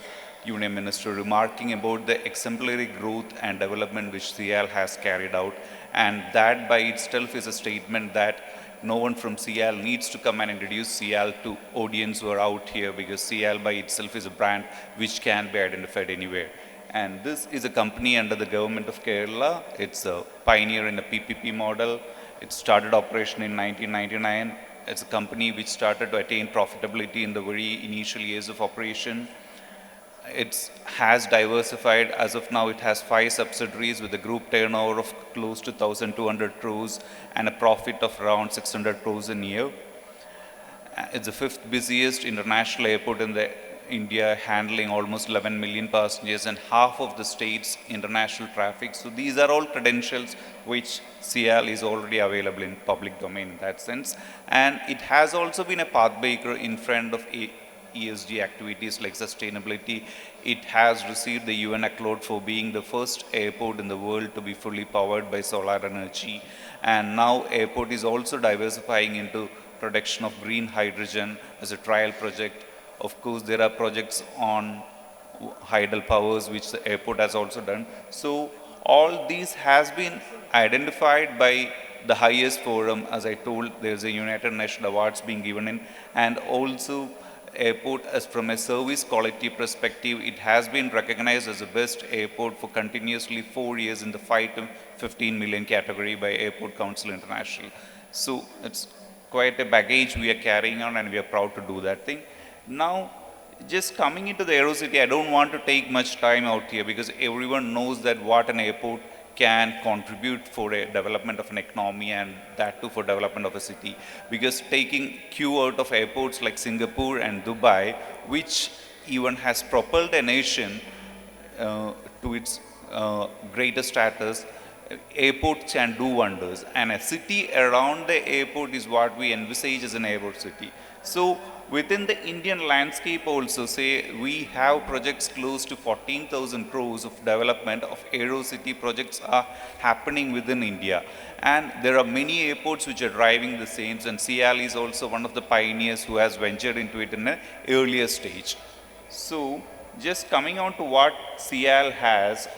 Union Minister, remarking about the exemplary growth and development which CIAL has carried out. And that by itself is a statement that no one from CIAL needs to come and introduce CIAL to audience who are out here, because CIAL by itself is a brand which can be identified anywhere. And this is a company under the government of Kerala. It's a pioneer in the PPP model. It started operation in 1999. It's a company which started to attain profitability in the very initial years of operation. It has diversified. As of now, it has 5 subsidiaries with a group turnover of close to 1,200 crores and a profit of around 600 crores a year. It's the 5th busiest international airport in India, handling almost 11 million passengers and half of the state's international traffic. So these are all credentials which CIAL is already available in public domain in that sense. And it has also been a pathbreaker in front of ESG activities like sustainability. It has received the UN accolade for being the first airport in the world to be fully powered by solar energy. And now airport is also diversifying into production of green hydrogen as a trial project. Of course, there are projects on tidal powers which the airport has also done. So all these has been identified by the highest forum. As I told, there's a United Nations Awards being given in, and also airport as from a service quality perspective, it has been recognized as the best airport for continuously 4 years in the 5 to 15 million category by Airport Council International. So it's quite a baggage we are carrying on, and we are proud to do that thing. Now, just coming into the AeroCity, I don't want to take much time out here because everyone knows that what an airport can contribute for a development of an economy, and that too for development of a city. Because taking cue out of airports like Singapore and Dubai, which even has propelled a nation to its greater status, airports can do wonders. And a city around the airport is what we envisage as an airport city. So within the Indian landscape also, say, we have projects close to 14,000 crores of development of AeroCity projects are happening within India. And there are many airports which are driving the same, and CIAL is also one of the pioneers who has ventured into it in an earlier stage. So just coming on to what CIAL has,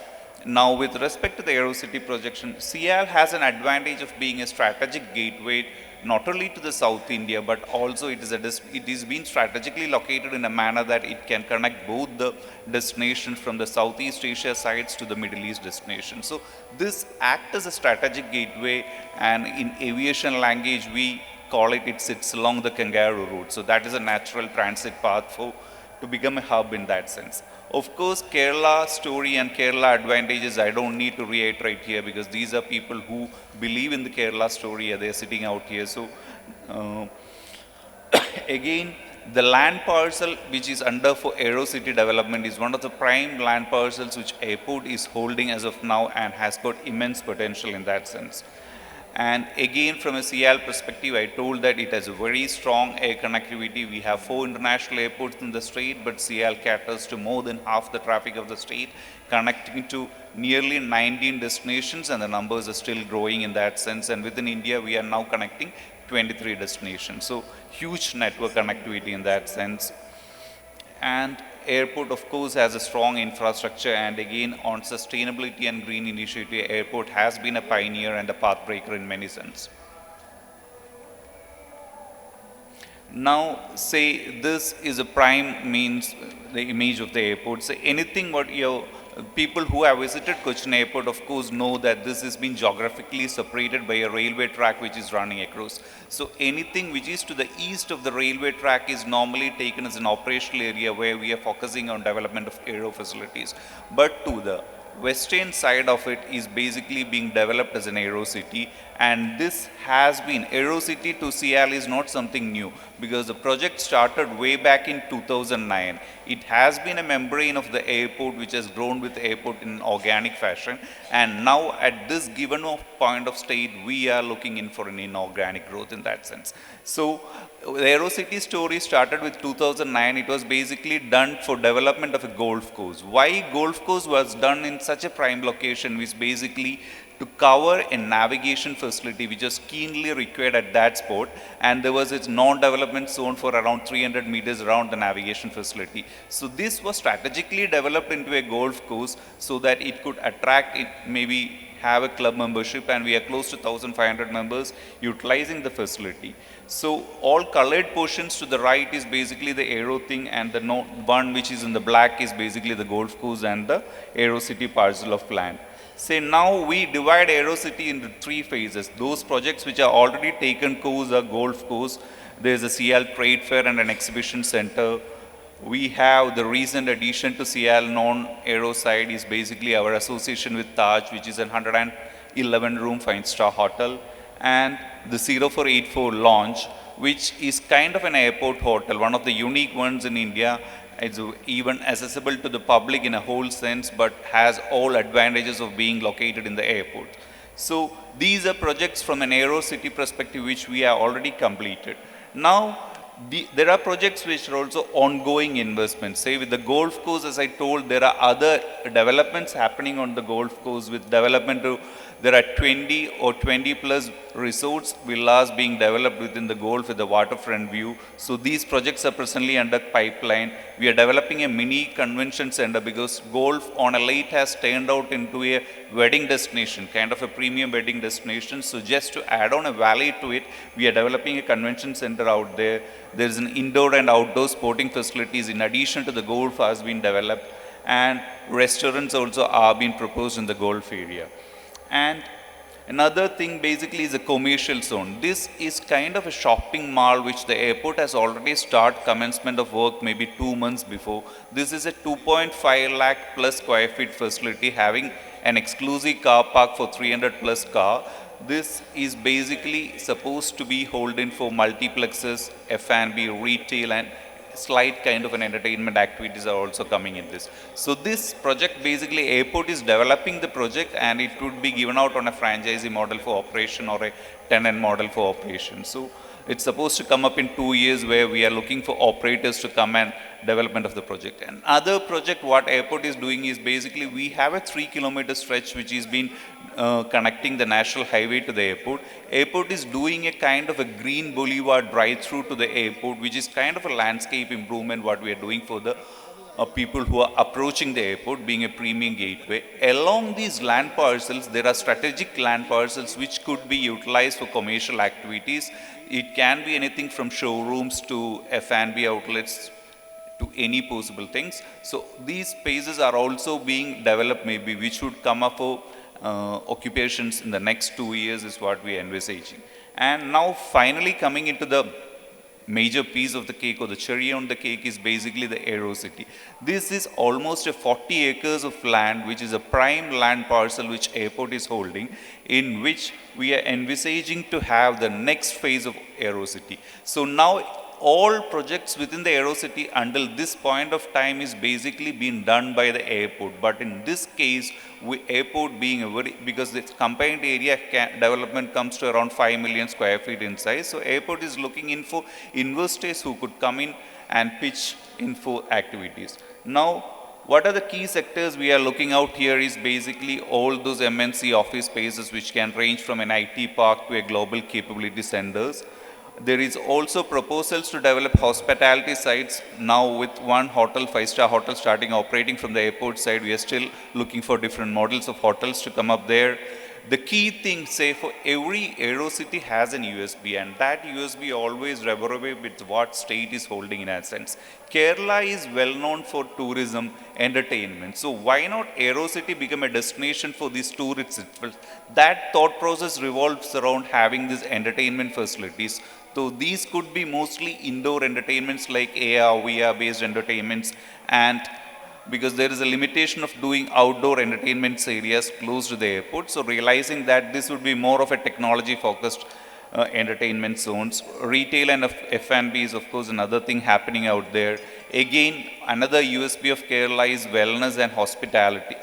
now with respect to the AeroCity projection, CIAL has an advantage of being a strategic gateway not only to the South India, but also it is being strategically located in a manner that it can connect both the destinations from the Southeast Asia sites to the Middle East destination. So this acts as a strategic gateway, and in aviation language we call it, it sits along the kangaroo route. So that is a natural transit path to become a hub in that sense. Of course, Kerala story and Kerala advantages, I don't need to reiterate here because these are people who believe in the Kerala story, they're sitting out here. So again, the land parcel which is under for AeroCity development is one of the prime land parcels which airport is holding as of now and has got immense potential in that sense. And again, from a CIAL perspective, I told that it has a very strong air connectivity. We have 4 international airports in the state, but CIAL caters to more than half the traffic of the state, connecting to nearly 19 destinations, and the numbers are still growing in that sense. And within India, we are now connecting 23 destinations. So huge network connectivity in that sense. And airport, of course, has a strong infrastructure, and again, on sustainability and green initiative, airport has been a pioneer and a pathbreaker in many sense. Now, say this is a prime means the image of the airport. So anything what your People who have visited Cochin Airport, of course, know that this has been geographically separated by a railway track which is running across. So anything which is to the east of the railway track is normally taken as an operational area where we are focusing on development of aero facilities. But to the western side of it is basically being developed as an aero city, and this has been aero city to Sial is not something new because the project started way back in 2009. It has been a membrane of the airport which has grown with the airport in an organic fashion, and now at this given point of state we are looking in for an inorganic growth in that sense. So the Aero City story started with 2009. It was basically done for development of a golf course. Why golf course was done in such a prime location was basically to cover a navigation facility which was keenly required at that spot, and there was its non-development zone for around 300 meters around the navigation facility. So this was strategically developed into a golf course so that it could attract it, maybe have a club membership, and we are close to 1,500 members utilizing the facility. So all colored portions to the right is basically the aero thing, and the one which is in the black is basically the golf course and the Aero City parcel of land. Say now we divide Aero City into 3 phases. Those projects which are already taken course are golf course. There is a CL trade fair and an exhibition center. We have the recent addition to CL non-aero side is basically our association with Taj, which is a 111-room 5-star hotel, and the 0484 Lounge, which is kind of an airport hotel, one of the unique ones in India. It's even accessible to the public in a whole sense, but has all advantages of being located in the airport. So these are projects from an Aero City perspective which we have already completed. Now, there are projects which are also ongoing investments. Say with the golf course, as I told, there are other developments happening on the golf course with development to, there are 20 or 20 plus resorts, villas being developed within the golf with the waterfront view. So these projects are presently under pipeline. We are developing a mini convention center because golf on a late has turned out into a wedding destination, kind of a premium wedding destination. So just to add on a valley to it, we are developing a convention center out there. There is an indoor and outdoor sporting facilities in addition to the golf has been developed, and restaurants also are being proposed in the golf area. And another thing basically is a commercial zone. This is kind of a shopping mall which the airport has already started commencement of work maybe 2 months before. This is a 2.5 lakh plus square feet facility having an exclusive car park for 300 plus car. This is basically supposed to be holding for multiplexes, F&B, retail, and slight kind of an entertainment activities are also coming in this. So this project basically airport is developing the project, and it would be given out on a franchisee model for operation or a tenant model for operation. So it's supposed to come up in 2 years where we are looking for operators to come and development of the project. And other project what airport is doing is basically we have a 3-kilometer stretch which is been connecting the national highway to the airport. Airport is doing a kind of a green boulevard drive-through to the airport, which is kind of a landscape improvement what we are doing for the people who are approaching the airport, being a premium gateway. Along these land parcels, there are strategic land parcels which could be utilized for commercial activities. It can be anything from showrooms to F&B outlets to any possible things. So these spaces are also being developed maybe, which would come up for occupations in the next 2 years is what we are envisaging. And now finally coming into the major piece of the cake, or the cherry on the cake, is basically the Aero City. This is almost a 40 acres of land, which is a prime land parcel which airport is holding, in which we are envisaging to have the next phase of Aero City. So now all projects within the Aero City until this point of time is basically being done by the airport. But in this case, airport being a very, because the combined area development comes to around 5 million square feet in size. So airport is looking in for investors who could come in and pitch in for activities. Now, what are the key sectors we are looking out here is basically all those MNC office spaces which can range from an IT park to a global capability centers. There is also proposals to develop hospitality sites. Now with one hotel, 5-star hotel starting operating from the airport side, we are still looking for different models of hotels to come up there. the key thing, say for every aero city has an USB, and that USB always reverberate with what state is holding in a sense. Kerala is well known for tourism, entertainment. So why not aero city become a destination for these tourists itself? That thought process revolves around having these entertainment facilities. So these could be mostly indoor entertainments like AR, VR based entertainments, and because there is a limitation of doing outdoor entertainment areas close to the airport. So realizing that this would be more of a technology focused entertainment zones. Retail and F&B is of course another thing happening out there. Again, another USP of Kerala is wellness and hospitality,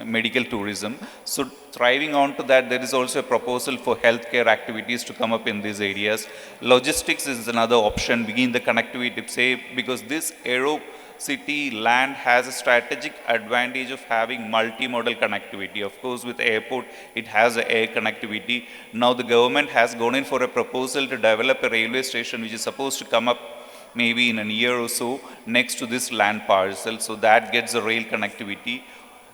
medical tourism. So thriving on to that, there is also a proposal for healthcare activities to come up in these areas. Logistics is another option, begin the connectivity, say, because this aero city land has a strategic advantage of having multimodal connectivity. Of course, with airport, it has air connectivity. Now the government has gone in for a proposal to develop a railway station which is supposed to come up maybe in a year or so next to this land parcel. So that gets the rail connectivity.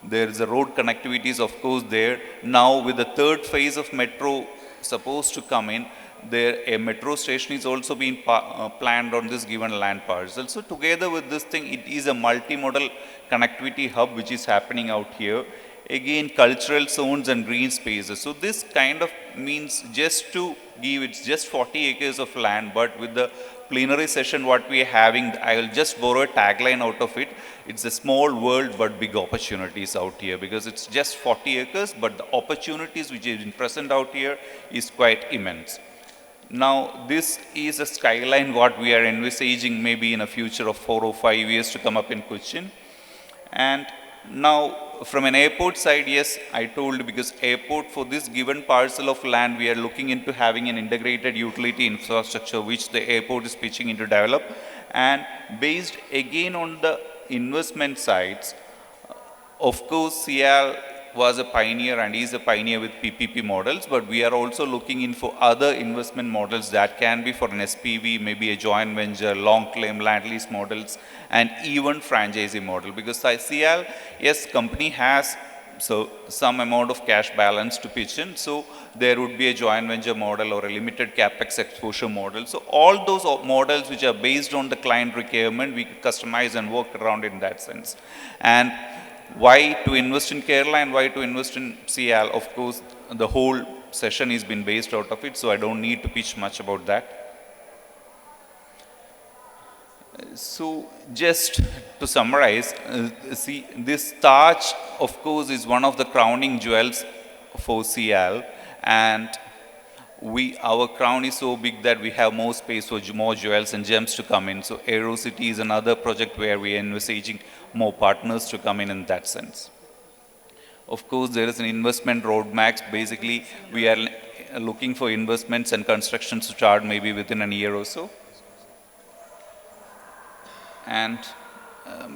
There is a road connectivity is of course there. Now with the third phase of metro supposed to come in, there a metro station is also being planned on this given land parcel. So together with this thing, it is a multimodal connectivity hub which is happening out here. Again, cultural zones and green spaces. So this kind of means just to give, it's just 40 acres of land, but with the plenary session what we are having, I will just borrow a tagline out of it. It's a small world but big opportunities out here, because it's just 40 acres, but the opportunities which is present out here is quite immense. Now, this is a skyline what we are envisaging maybe in a future of 4 or 5 years to come up in Cochin. And now, from an airport side, yes, I told, because airport for this given parcel of land, we are looking into having an integrated utility infrastructure which the airport is pitching in to develop. And based again on the investment sides, of course, CIAL was a pioneer and is a pioneer with PPP models, but we are also looking in for other investment models that can be for an SPV, maybe a joint venture, long-term land lease models, and even franchising model. Because CIAL, yes, company has some amount of cash balance to pitch in, so there would be a joint venture model or a limited capex exposure model. So all those models which are based on the client requirement, we customize and work around in that sense. And why to invest in Kerala and why to invest in CIAL? Of course, the whole session has been based out of it, so I don't need to pitch much about that. So just to summarize, see, this Taj, of course, is one of the crowning jewels for CIAL, and our crown is so big that we have more space for more jewels and gems to come in. So Aero City is another project where we are envisaging more partners to come in that sense. Of course, there is an investment roadmap. Basically, we are looking for investments and construction to start maybe within a year or so. And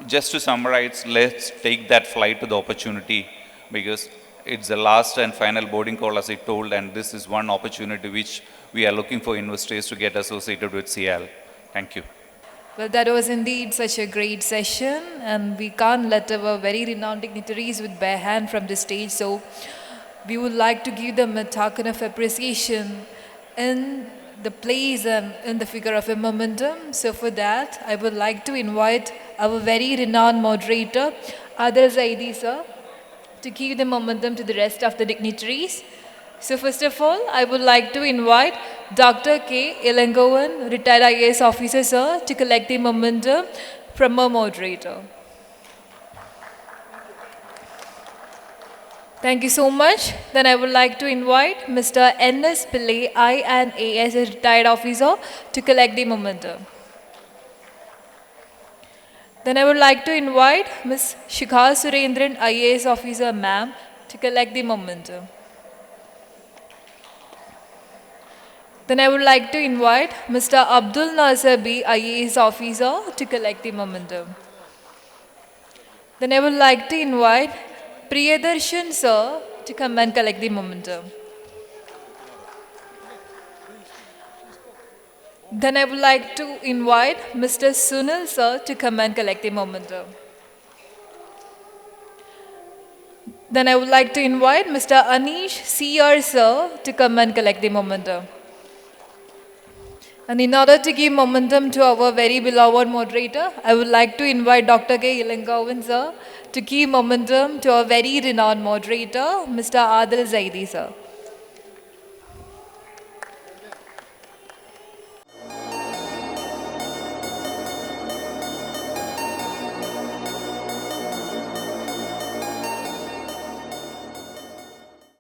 just to summarize, let's take that flight to the opportunity, because it's the last and final boarding call, as I told, and this is one opportunity which we are looking for investors to get associated with CIAL. Thank you. Well, that was indeed such a great session, and we can't let our very renowned dignitaries with bare hand from the stage, so we would like to give them a token of appreciation in the place and in the figure of a momentum. So for that, I would like to invite our very renowned moderator, KSIDC sir, to give the momentum to the rest of the dignitaries. So first of all, I would like to invite Dr. K. Ilangovan, retired IAS officer, sir, to collect the momentum from our moderator. Thank you so much. Then I would like to invite Mr. N.S. Pillai, I&A, as a retired officer, to collect the momentum. Then I would like to invite Ms. Shikha Surendran, IAS officer, ma'am, to collect the momentum. Then I would like to invite Mr. Abdul Nasser B, IAS officer, to collect the momentum. Then I would like to invite Priyadarshan sir to come and collect the momentum. Then I would like to invite Mr. Sunil sir to come and collect the momentum. Then I would like to invite Mr. Anish Seer sir to come and collect the momentum. And in order to give momentum to our very beloved moderator, I would like to invite Dr. K. Ilangavan sir to give momentum to our very renowned moderator, Mr. Adil Zaidi sir.